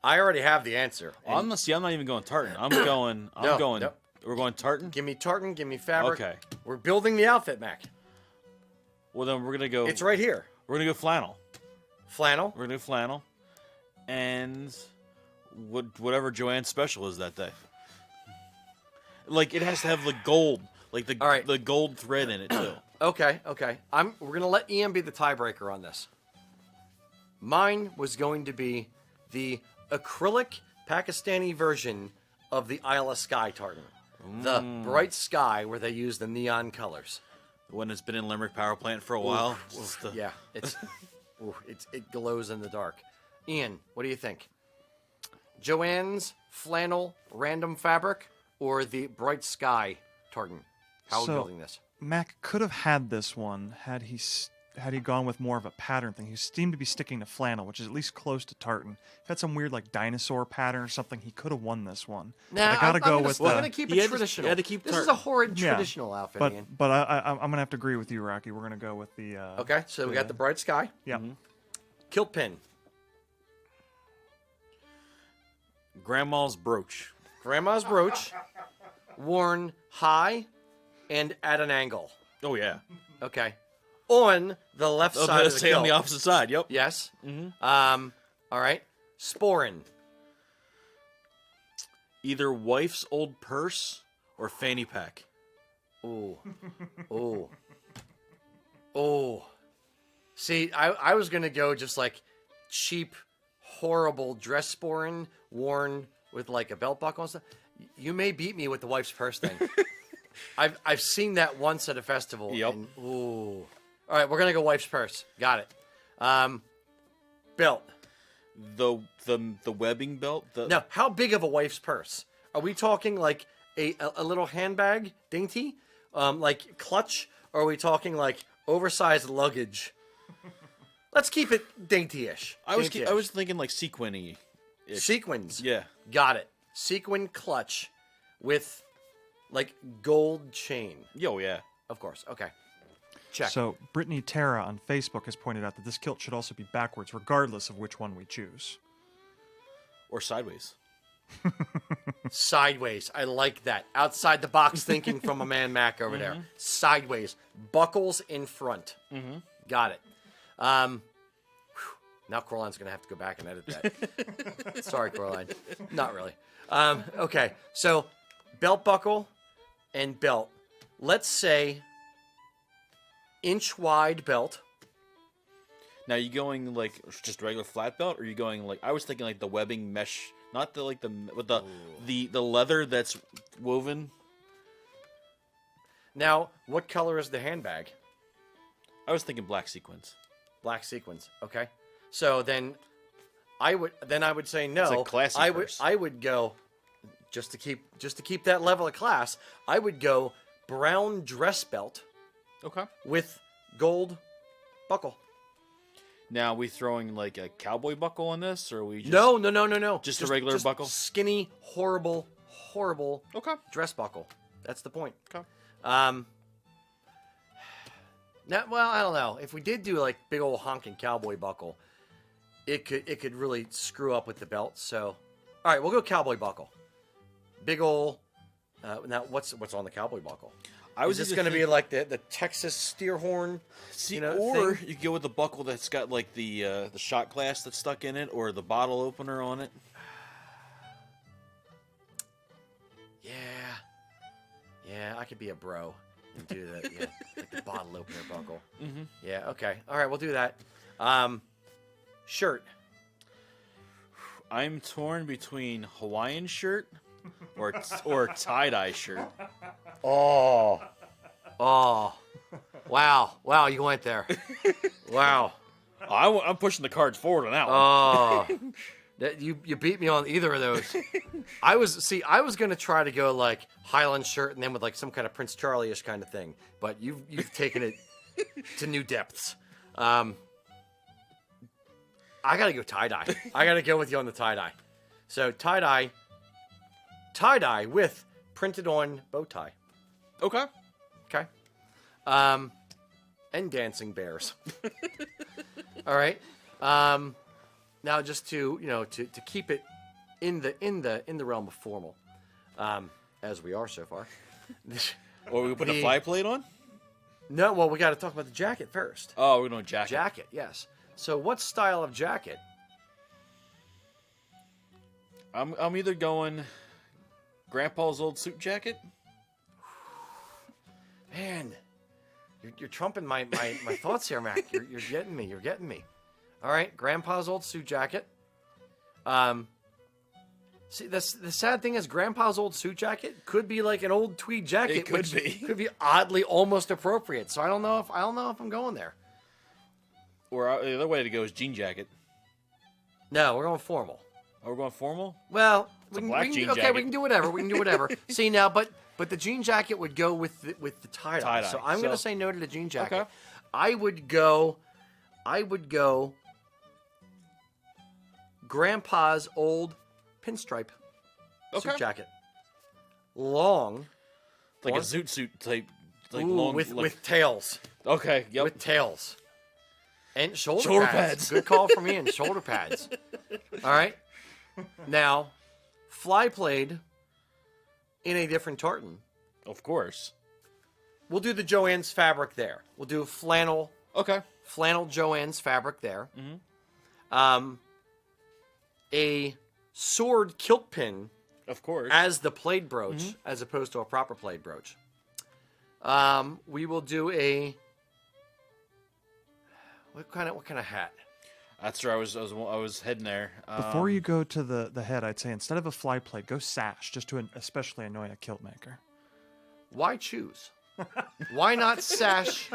I already have the answer. I'm not even going tartan. I'm going. No. We're going tartan. Give me tartan. Give me fabric. Okay. We're building the outfit, Mac. Well, then we're gonna go. It's right here. We're gonna go flannel. Flannel. We're gonna do flannel, and whatever Joanne's special is that day. Like it has to have the gold, like the gold thread in it too. Okay. We're gonna let Ian be the tiebreaker on this. Mine was going to be the acrylic Pakistani version of the Isle of Skye tartan. The bright sky where they use the neon colors. When it's been in Limerick Power Plant for a while. Yeah, it glows in the dark. Ian, what do you think? Joanne's flannel random fabric or the bright sky tartan? How are we building this? Mac could have had this one had he gone with more of a pattern thing. He seemed to be sticking to flannel, which is at least close to tartan. If he had some weird like dinosaur pattern or something, he could have won this one. Nah, I gotta go I'm with. gonna keep it traditional. He had to keep this tartan. is a horrid Yeah, traditional outfit, Ian. But I'm gonna have to agree with you, Rocky. We're gonna go with the. Okay, so we got the bright sky. Yeah. Kilt pin. Grandma's brooch. Grandma's brooch, worn high and at an angle. Oh yeah. Okay. On the left side of the Stay kilt. on the opposite side. Yep. Yes. Mm-hmm. All right. Sporran. Either wife's old purse or fanny pack. Ooh. See, I was gonna go just like cheap, horrible dress sporran worn with like a belt buckle and stuff. You may beat me with the wife's purse thing. I've seen that once at a festival. Yep. And, ooh. All right, we're gonna go wife's purse. Got it. Belt. The webbing belt. Now, how big of a wife's purse? Are we talking like a little handbag, dainty, like clutch, or are we talking like oversized luggage? Let's keep it dainty-ish. I was thinking like sequin-y. Sequins. Yeah. Got it. Sequin clutch with like gold chain. Yo, yeah. Of course. Okay. Check. So Brittany Terra on Facebook has pointed out that this kilt should also be backwards, regardless of which one we choose. Or sideways. Sideways. I like that. Outside the box thinking from a man Mac over there. Sideways. Buckles in front. Got it. Now Coraline's going to have to go back and edit that. Sorry, Coraline. Not really. Okay. So belt buckle and belt. Let's say inch wide belt. Now, you going like just regular flat belt, or are you going like I was thinking like the webbing mesh, not the like the leather that's woven. Now, what color is the handbag? I was thinking black sequins. Black sequins. Okay. So then I would say no. It's like classy I would go just to keep that level of class. I would go brown dress belt. Okay. With gold buckle. Now, we throwing like a cowboy buckle on this, or are we just No. Just a regular buckle? Skinny, horrible Okay. dress buckle. That's the point. Okay. Well, I don't know. If we did do like big old honking cowboy buckle, it could really screw up with the belt. So, all right, we'll go cowboy buckle. Big old. Now, what's on the cowboy buckle? Is this going to be like the Texas steer horn? Or thing? you go with the buckle that's got like the shot glass that's stuck in it, or the bottle opener on it. Yeah, I could be a bro and do that. Yeah, like the bottle opener buckle. Mm-hmm. Yeah, okay. All right, we'll do that. Shirt. I'm torn between Hawaiian shirt or tie-dye shirt. Oh, wow! You went there. Wow. I'm pushing the cards forward on that one. Oh, you beat me on either of those. I was gonna try to go like Highland shirt and then with like some kind of Prince Charlie-ish kind of thing, but you've taken it to new depths. I gotta go tie-dye. I gotta go with you on the tie-dye. So tie-dye with printed on bow tie. Okay. And dancing bears. All right. Now just to keep it in the realm of formal, as we are so far. Or we put a fly plate on? No, well, we got to talk about the jacket first. Oh, we're doing jacket. Jacket, yes. So, what style of jacket? I'm either going Grandpa's old suit jacket. Man, you're trumping my thoughts here, Mac. You're getting me. You're getting me. All right, Grandpa's old suit jacket. See, the sad thing is, Grandpa's old suit jacket could be like an old tweed jacket. It could be. Could be oddly almost appropriate. So I don't know if I'm going there. Or the other way to go is jean jacket. No, we're going formal. Oh, we're going formal? Well, we can do whatever. We can do whatever. See now, but the jean jacket would go with the tie-dye. So I'm going to say no to the jean jacket. Okay. I would go Grandpa's old pinstripe suit jacket. Long. Like a zoot suit type. Like long, long with tails. Okay, yep. With tails. And shoulder pads. Good call for me, and shoulder pads. All right. Now, fly played in a different tartan. Of course. We'll do the Joann's fabric there. We'll do flannel. Okay. Flannel Joann's fabric there. Mm-hmm. A sword kilt pin. Of course. As the plaid brooch, as opposed to a proper plaid brooch. We will do a what kind of hat? That's where I was heading there. Before you go to the head, I'd say instead of a fly plate, go sash, just to especially annoy a kilt maker. Why choose? Why not sash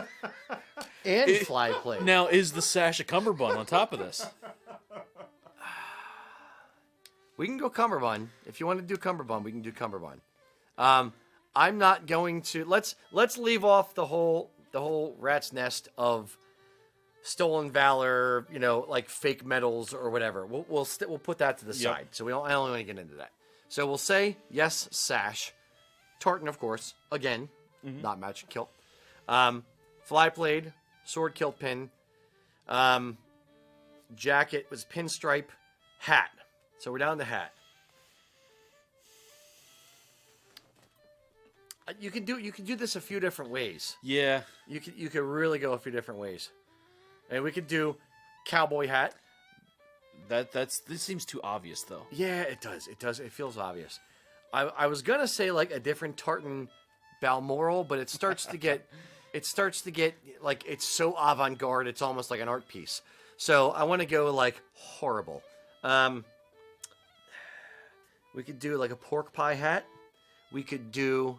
and fly plate? Now, is the sash a cummerbund on top of this? We can go cummerbund. If you want to do cummerbund, we can do cummerbund. I'm not going to. Let's leave off the whole rat's nest of stolen valor, like fake medals or whatever. We'll put that to the side. So I don't want to get into that. So we'll say yes, sash, tartan, of course. Again, not matching kilt. Fly blade, sword kilt pin, jacket was pinstripe, hat. So we're down to hat. You can do this a few different ways. Yeah. You could really go a few different ways. And we could do cowboy hat. This seems too obvious though. Yeah, it does. It feels obvious. I was gonna say like a different tartan Balmoral, but it starts to get like it's so avant-garde. It's almost like an art piece. So I want to go like horrible. We could do like a pork pie hat. We could do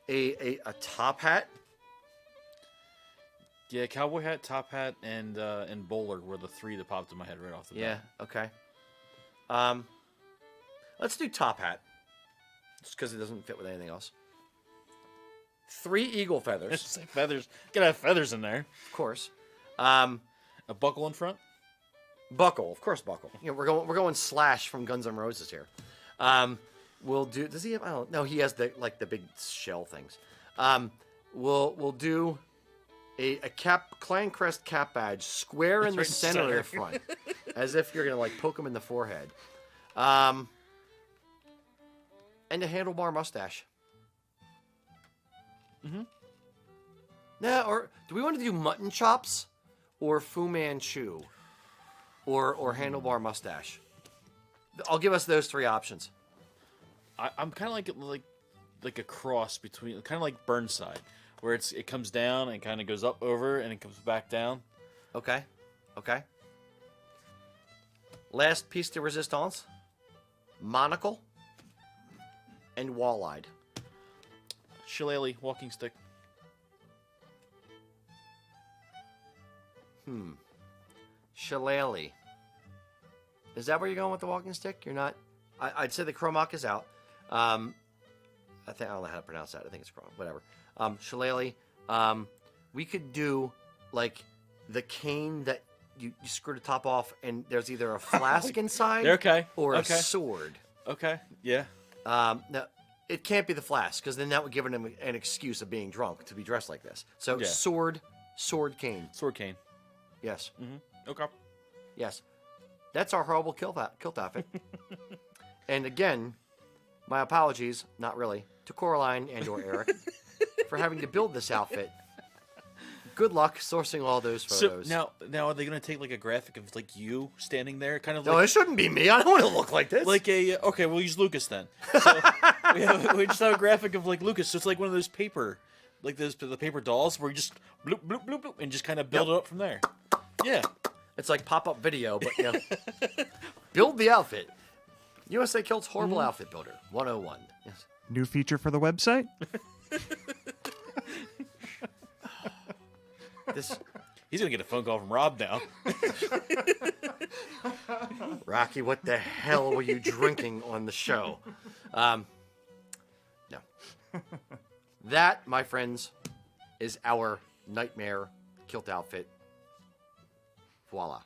a top hat. Yeah, cowboy hat, top hat, and bowler were the three that popped in my head right off the bat. Yeah. Okay. Let's do top hat. Just because it doesn't fit with anything else. 3 eagle feathers. Feathers. Gotta have feathers in there. Of course. A buckle in front. Buckle, of course, buckle. You know, we're going Slash from Guns N' Roses here. We'll do. Does he have? I don't know. He has the big shell things. We'll do a clan crest cap badge square in the center of the front, as if you're gonna like poke him in the forehead. And a handlebar mustache. Mm-hmm. Now, or do we want to do mutton chops, or Fu Manchu, or handlebar mustache? I'll give us those 3 options. I'm kind of like a cross between, kind of like Burnside, where it comes down and kind of goes up over and it comes back down. Okay. Last piece de resistance: monocle and wall-eyed. Shillelagh walking stick. Shillelagh. Is that where you're going with the walking stick? You're not. I'd say the Chromock is out. I don't know how to pronounce that. I think it's Chromock. Whatever. Shillelagh. We could do like the cane that you screw the top off, and there's either a flask inside, or a sword. Okay. Yeah. Now, it can't be the flask, because then that would give him an excuse of being drunk to be dressed like this. So Yeah. sword cane. Sword cane. Yes. Mm-hmm. Okay. Yes. That's our horrible kilt outfit. And again, my apologies, not really, to Coraline and or Eric for having to build this outfit. Good luck sourcing all those photos. So now are they going to take like a graphic of like you standing there, kind of No, like it shouldn't be me. I don't want to look like this. like a okay, we'll use Lucas then. So we just have a graphic of like Lucas. So it's like one of those paper, like the paper dolls where you just bloop bloop bloop bloop and just kind of build it up from there. Yeah, it's like pop-up video, but you know, build the outfit. USA Kilt's Horrible Outfit Builder 101. Yes. New feature for the website? He's gonna get a phone call from Rob now. Rocky, what the hell were you drinking on the show? No. That, my friends, is our nightmare kilt outfit. Voila.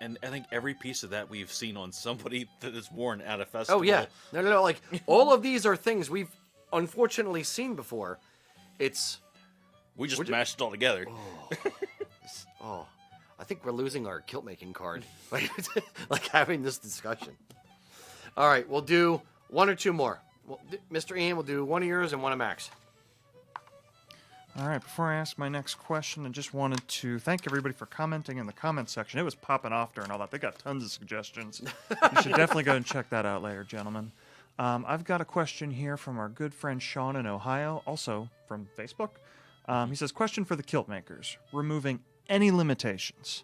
And I think every piece of that we've seen on somebody that is worn at a festival. Oh, yeah. No. Like, all of these are things we've unfortunately seen before. We just mashed it all together. I think we're losing our kilt making card. Like having this discussion. All right, we'll do 1 or 2 more. Mr. Ian, we'll do 1 of yours and 1 of Max. All right, before I ask my next question, I just wanted to thank everybody for commenting in the comment section. It was popping off during all that. They got tons of suggestions. You should definitely go and check that out later, gentlemen. I've got a question here from our good friend Sean in Ohio, also from Facebook. He says, question for the kilt makers. Removing any limitations,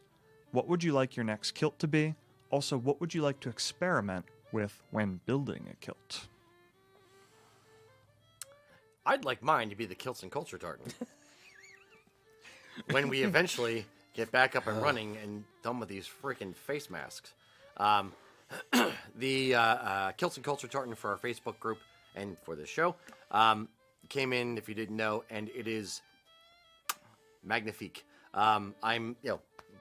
what would you like your next kilt to be? Also, what would you like to experiment with when building a kilt? I'd like mine to be the Kilts and Culture Tartan. When we eventually get back up and running and done with these freaking face masks. The Kilts and Culture Tartan for our Facebook group and for this show came in, if you didn't know, and it is magnifique. I'm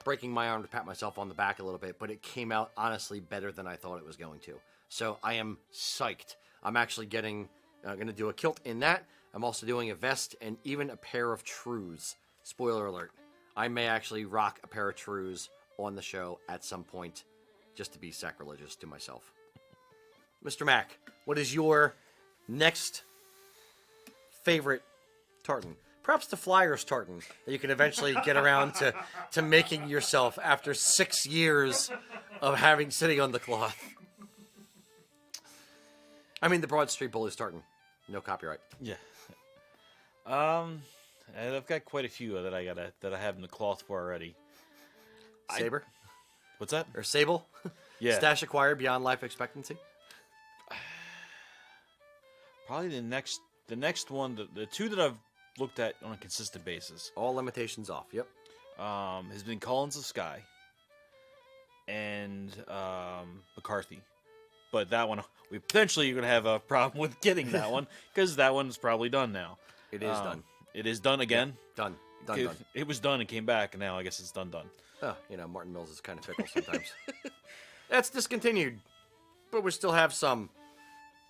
breaking my arm to pat myself on the back a little bit, but it came out honestly better than I thought it was going to. So I am psyched. I'm actually going to do a kilt in that. I'm also doing a vest and even a pair of trews. Spoiler alert. I may actually rock a pair of trews on the show at some point just to be sacrilegious to myself. Mr. Mac, what is your next favorite tartan? Perhaps the Flyers tartan that you can eventually get around to making yourself after 6 years of sitting on the cloth. I mean, the Broad Street Bullies tartan. No copyright. Yeah. I've got quite a few that I have in the cloth for already. Saber? What's that? Or sable? Yeah. Stash acquired beyond life expectancy? Probably the next one, the two that I've looked at on a consistent basis. All limitations off, yep. Has been Collins of Skye and McCarthy. But that one, we potentially are going to have a problem with getting that one because that one's probably done now. It is done. It is done again? Yeah, done. It was done and came back, and now I guess it's done. Oh, Martin Mills is kind of fickle sometimes. That's discontinued, but we still have some,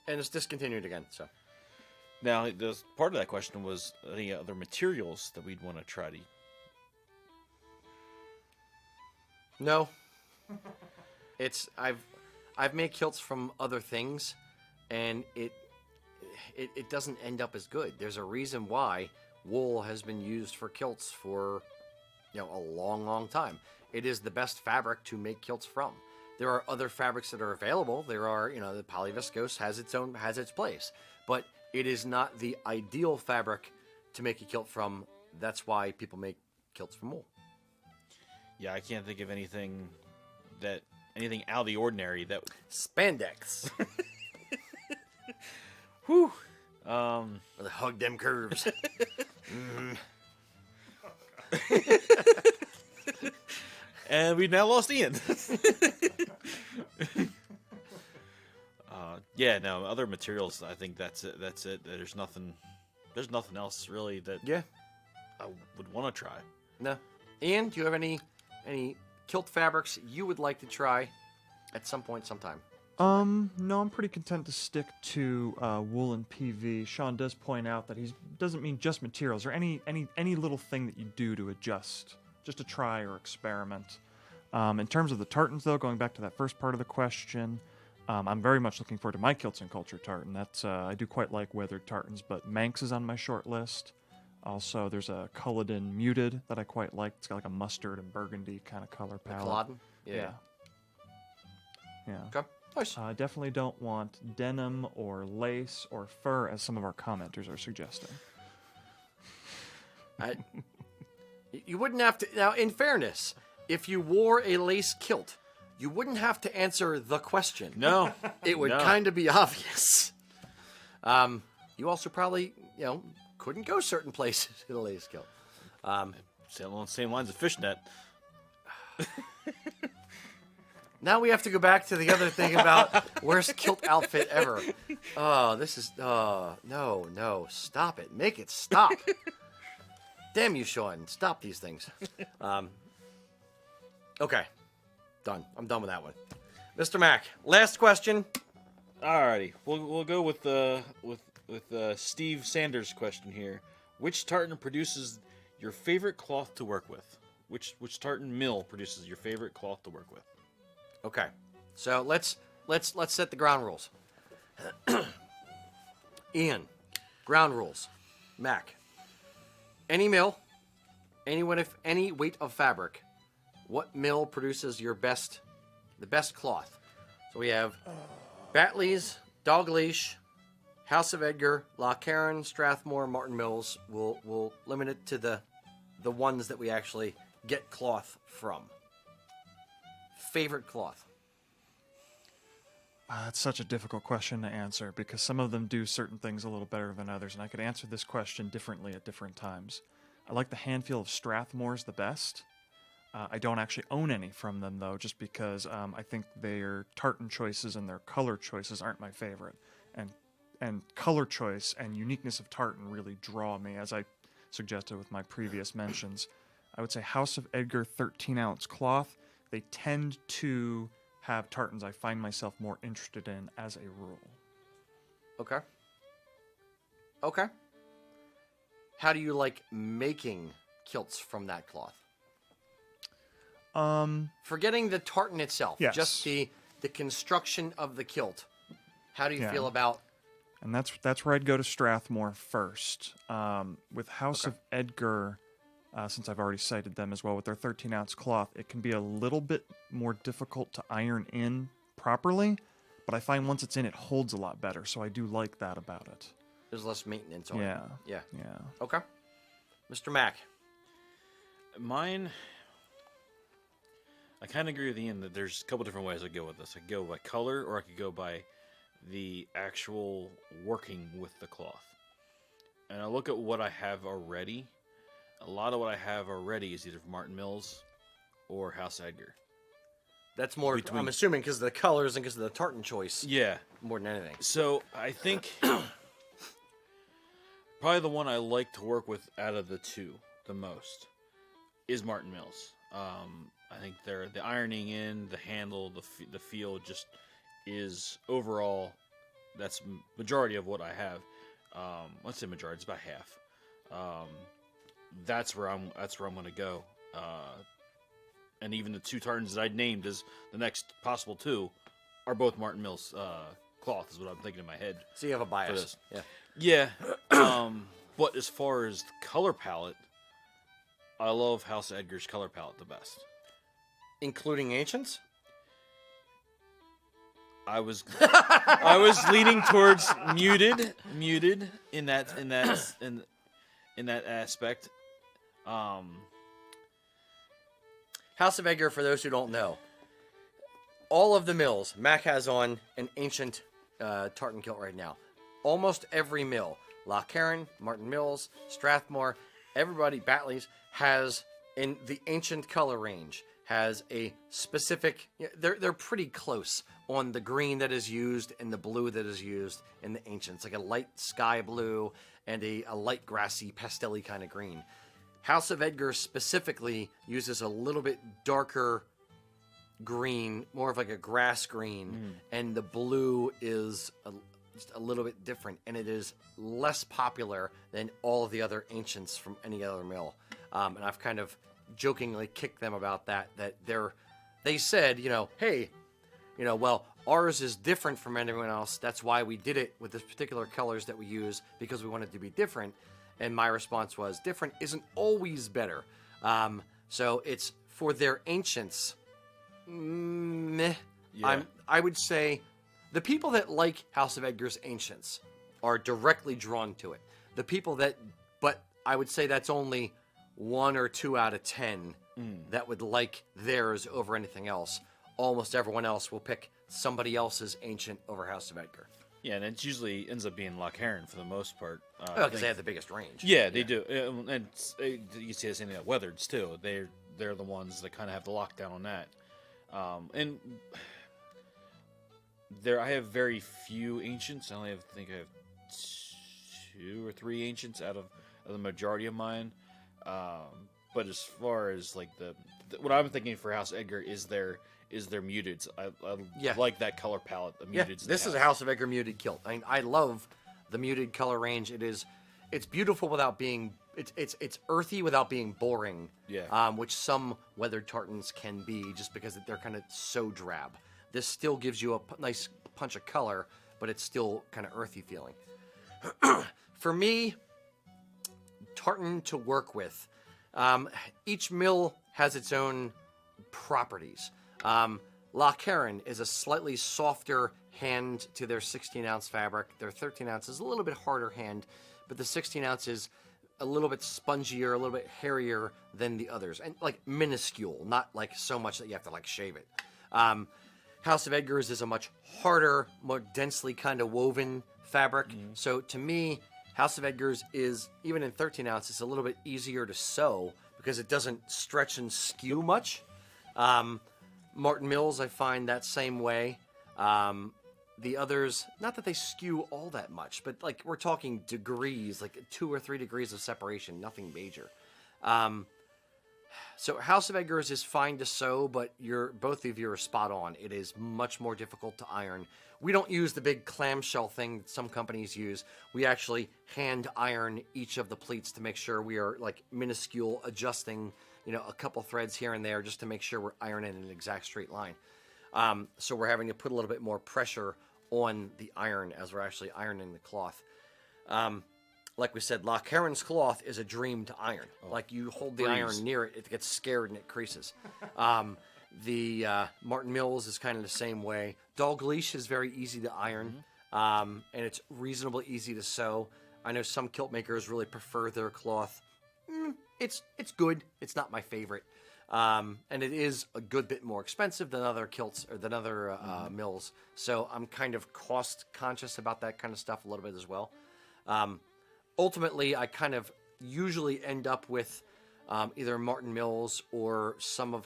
and it's discontinued again, so. Now, part of that question was any other materials that we'd want to try to... No. I've made kilts from other things, and it doesn't end up as good. There's a reason why wool has been used for kilts for, a long, long time. It is the best fabric to make kilts from. There are other fabrics that are available. There are, the polyviscose has its place, but it is not the ideal fabric to make a kilt from. That's why people make kilts from wool. Yeah, I can't think of anything out of the ordinary that... Spandex. Whew. Hug them curves. And we've now lost Ian. No, other materials, I think that's it. There's nothing else really that I would want to try. No. Ian, do you have any kilt fabrics you would like to try at some point, sometime? No, I'm pretty content to stick to woolen PV. Sean does point out that he doesn't mean just materials or any little thing that you do to adjust, just to try or experiment. In terms of the tartans, though, going back to that first part of the question, I'm very much looking forward to my Kilts and Culture tartan. That's I do quite like weathered tartans, but Manx is on my short list. Also, there's a Culloden muted that I quite like. It's got like a mustard and burgundy kind of color palette. Culloden? Yeah. Okay. Nice. I definitely don't want denim or lace or fur, as some of our commenters are suggesting. You wouldn't have to... Now, in fairness, if you wore a lace kilt, you wouldn't have to answer the question. No. It would kind of be obvious. You also probably, couldn't go certain places in a lace kilt. Along the same lines of fishnet. Now we have to go back to the other thing about worst kilt outfit ever. Oh, this is... no. Stop it. Make it stop. Damn you, Sean. Stop these things. Okay. Done. I'm done with that one. Mr. Mac, last question. Alrighty. We'll go with Steve Sanders' question here. Which tartan produces your favorite cloth to work with? Which tartan mill produces your favorite cloth to work with? Okay, so let's set the ground rules. Ian, ground rules. Mac, any mill, anyone if any weight of fabric, what mill produces the best cloth? So we have Batley's, Dogleash, House of Edgar, Loch Carron, Strathmore, Martin Mills. We'll limit it to the ones that we actually get cloth from. Favorite cloth? That's such a difficult question to answer because some of them do certain things a little better than others, and I could answer this question differently at different times. I like the hand feel of Strathmore's the best. I don't actually own any from them, though, just because I think their tartan choices and their color choices aren't my favorite. And color choice and uniqueness of tartan really draw me, as I suggested with my previous mentions. I would say House of Edgar 13-ounce cloth. They tend to have tartans I find myself more interested in as a rule. Okay. How do you like making kilts from that cloth? Forgetting the tartan itself, yes. Just the construction of the kilt. How do you feel about... And that's where I'd go to Strathmore first. With House of Edgar... since I've already cited them as well, with their 13-ounce cloth, it can be a little bit more difficult to iron in properly, but I find once it's in, it holds a lot better, so I do like that about it. There's less maintenance on Yeah. it. Yeah. Yeah. Okay. Mr. Mac. Mine, I kind of agree with Ian that there's a couple different ways I go with this. I could go by color, or I could go by the actual working with the cloth. And I look at what I have already. A lot of what I have already is either from Martin Mills or House Edgar. That's more, I'm assuming, because of the colors and because of the tartan choice. Yeah. More than anything. So I think probably the one I like to work with out of the two the most is Martin Mills. I think the ironing in, the handle, the feel just is overall, that's majority of what I have. Let's say majority, it's about half. That's where I'm going to go. And even the two tartans that I'd named as the next possible two are both Martin Mills cloth, is what I'm thinking in my head. So you have a bias. Yeah. Yeah. But as far as the color palette, I love House Edgar's color palette the best. Including ancients? I was leaning towards muted in that aspect. House of Edgar, for those who don't know, all of the mills, Mac has on an ancient tartan kilt right now. Almost every mill, Loch Carron, Martin Mills, Strathmore, everybody, Batley's, has, in the ancient color range, has a specific, they're pretty close on the green that is used and the blue that is used in the ancients, like a light sky blue and a light grassy, pastel-y kind of green. House of Edgar specifically uses a little bit darker green, more of like a grass green, and the blue is just a little bit different, and it is less popular than all of the other ancients from any other mill. And I've kind of jokingly kicked them about that they said, hey, well, ours is different from everyone else. That's why we did it with this particular colors that we use, because we wanted it to be different. And my response was, different isn't always better. So it's for their ancients. Meh. Yeah. I would say the people that like House of Edgar's ancients are directly drawn to it. The people but I would say that's only 1 or 2 out of 10 that would like theirs over anything else. Almost everyone else will pick somebody else's ancient over House of Edgar. Yeah, and it usually ends up being Loch Carron for the most part. Because they have the biggest range. Yeah, they do. And you see the same thing at Weathers, too. They're the ones that kind of have the lockdown on that. And I have very few ancients. I think I have 2 or 3 ancients out of the majority of mine. But as far as like what I'm thinking for House Edgar is their muteds. I like that color palette. The muteds. This is a House of Edgar muted kilt. I love the muted color range. It's beautiful without being. It's earthy without being boring. Yeah. Which some weathered tartans can be, just because they're kind of so drab. This still gives you a nice punch of color, but it's still kind of earthy feeling. For me, tartan to work with. Each mill has its own properties. Loch Carron is a slightly softer hand to their 16-ounce fabric. Their 13-ounce is a little bit harder hand, but the 16-ounce is a little bit spongier, a little bit hairier than the others, and like minuscule, not like so much that you have to like shave it. House of Edgar's is a much harder, more densely kind of woven fabric. So to me, House of Edgar's is, even in 13 ounce, it's a little bit easier to sew because it doesn't stretch and skew much. Martin Mills, I find that same way. The others, not that they skew all that much, but like we're talking degrees, like 2 or 3 degrees of separation, nothing major. So House of Edgar's is fine to sew, but both of you are spot on. It is much more difficult to iron. We don't use the big clamshell thing that some companies use. We actually hand iron each of the pleats to make sure we are like minuscule, adjusting, a couple threads here and there just to make sure we're ironing in an exact straight line. So we're having to put a little bit more pressure on the iron as we're actually ironing the cloth. Like we said, Loch Carron's cloth is a dream to iron. Like you hold the iron near it, it gets scared and it creases. The Martin Mills is kind of the same way. Dalgleish is very easy to iron. and it's reasonably easy to sew. I know some kilt makers really prefer their cloth. It's good. It's not my favorite. And it is a good bit more expensive than other kilts or than other mills. So I'm kind of cost conscious about that kind of stuff a little bit as well. Ultimately, I kind of usually end up with either Martin Mills or some of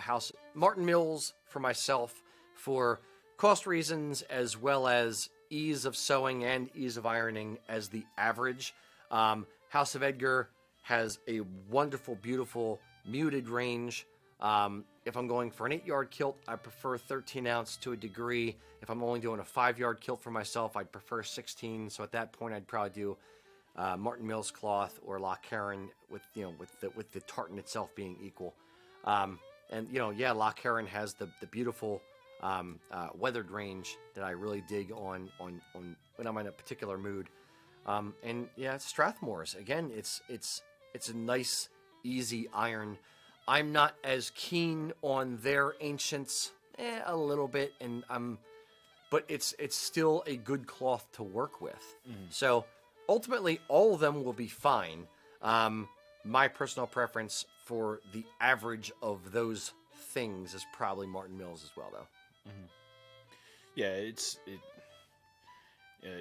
Martin Mills for myself for cost reasons as well as ease of sewing and ease of ironing as the average. House of Edgar has a wonderful, beautiful muted range. If I'm going for an 8-yard kilt, I prefer 13 ounce to a degree. If I'm only doing a 5-yard kilt for myself, I'd prefer 16. So at that point, I'd probably do Martin Mills cloth or Loch Heron with the tartan itself being equal. Loch Heron has the beautiful weathered range that I really dig on when I'm in a particular mood. Strathmore's again. It's a nice, easy iron. I'm not as keen on their ancients, a little bit, but it's still a good cloth to work with. So ultimately, all of them will be fine. My personal preference for the average of those things is probably Martin Mills as well, though. Yeah, as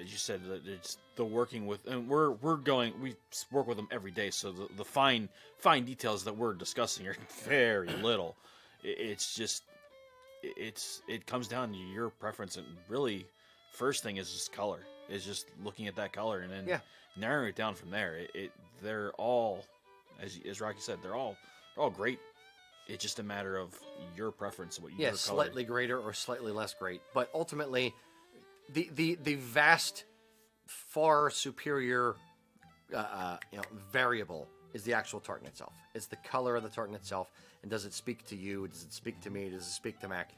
you said, it's the working with, and we work with them every day, so the fine details that we're discussing are very little. It comes down to your preference, and really, first thing is just color. Is just looking at that color and then narrowing it down from there. They're all, as Rocky said, they're all great. It's just a matter of your preference, what you slightly greater or slightly less great, but ultimately, the vast, far superior, variable is the actual tartan itself. It's the color of the tartan itself, and does it speak to you? Does it speak to me? Does it speak to Mac?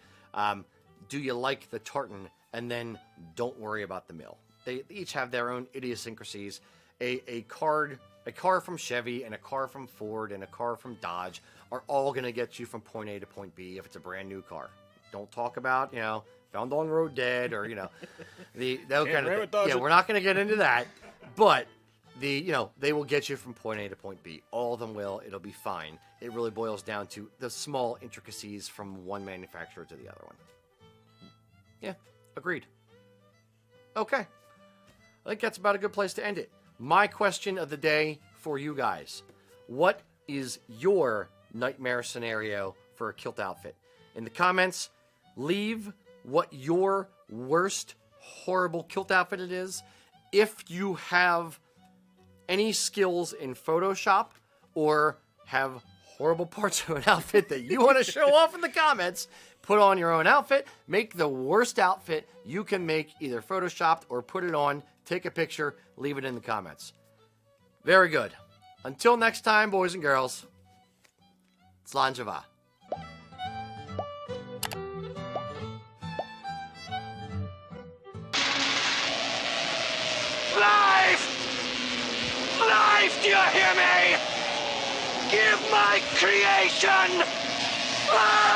Do you like the tartan? And then don't worry about the mill. They each have their own idiosyncrasies. A car from Chevy and a car from Ford and a car from Dodge are all going to get you from point A to point B if it's a brand new car. Don't talk about, found on road dead or, that kind of thing. Yeah, we're not going to get into that. But they will get you from point A to point B. All of them will. It'll be fine. It really boils down to the small intricacies from one manufacturer to the other one. Yeah, agreed. Okay. I think that's about a good place to end it. My question of the day for you guys. What is your nightmare scenario for a kilt outfit? In the comments, leave what your worst, horrible kilt outfit it is. If you have any skills in Photoshop or have horrible parts of an outfit that you want to show off in the comments, put on your own outfit. Make the worst outfit you can make, either Photoshopped or put it on. Take a picture, leave it in the comments. Very good. Until next time, boys and girls, Slanjava. Life! Life, do you hear me? Give my creation life!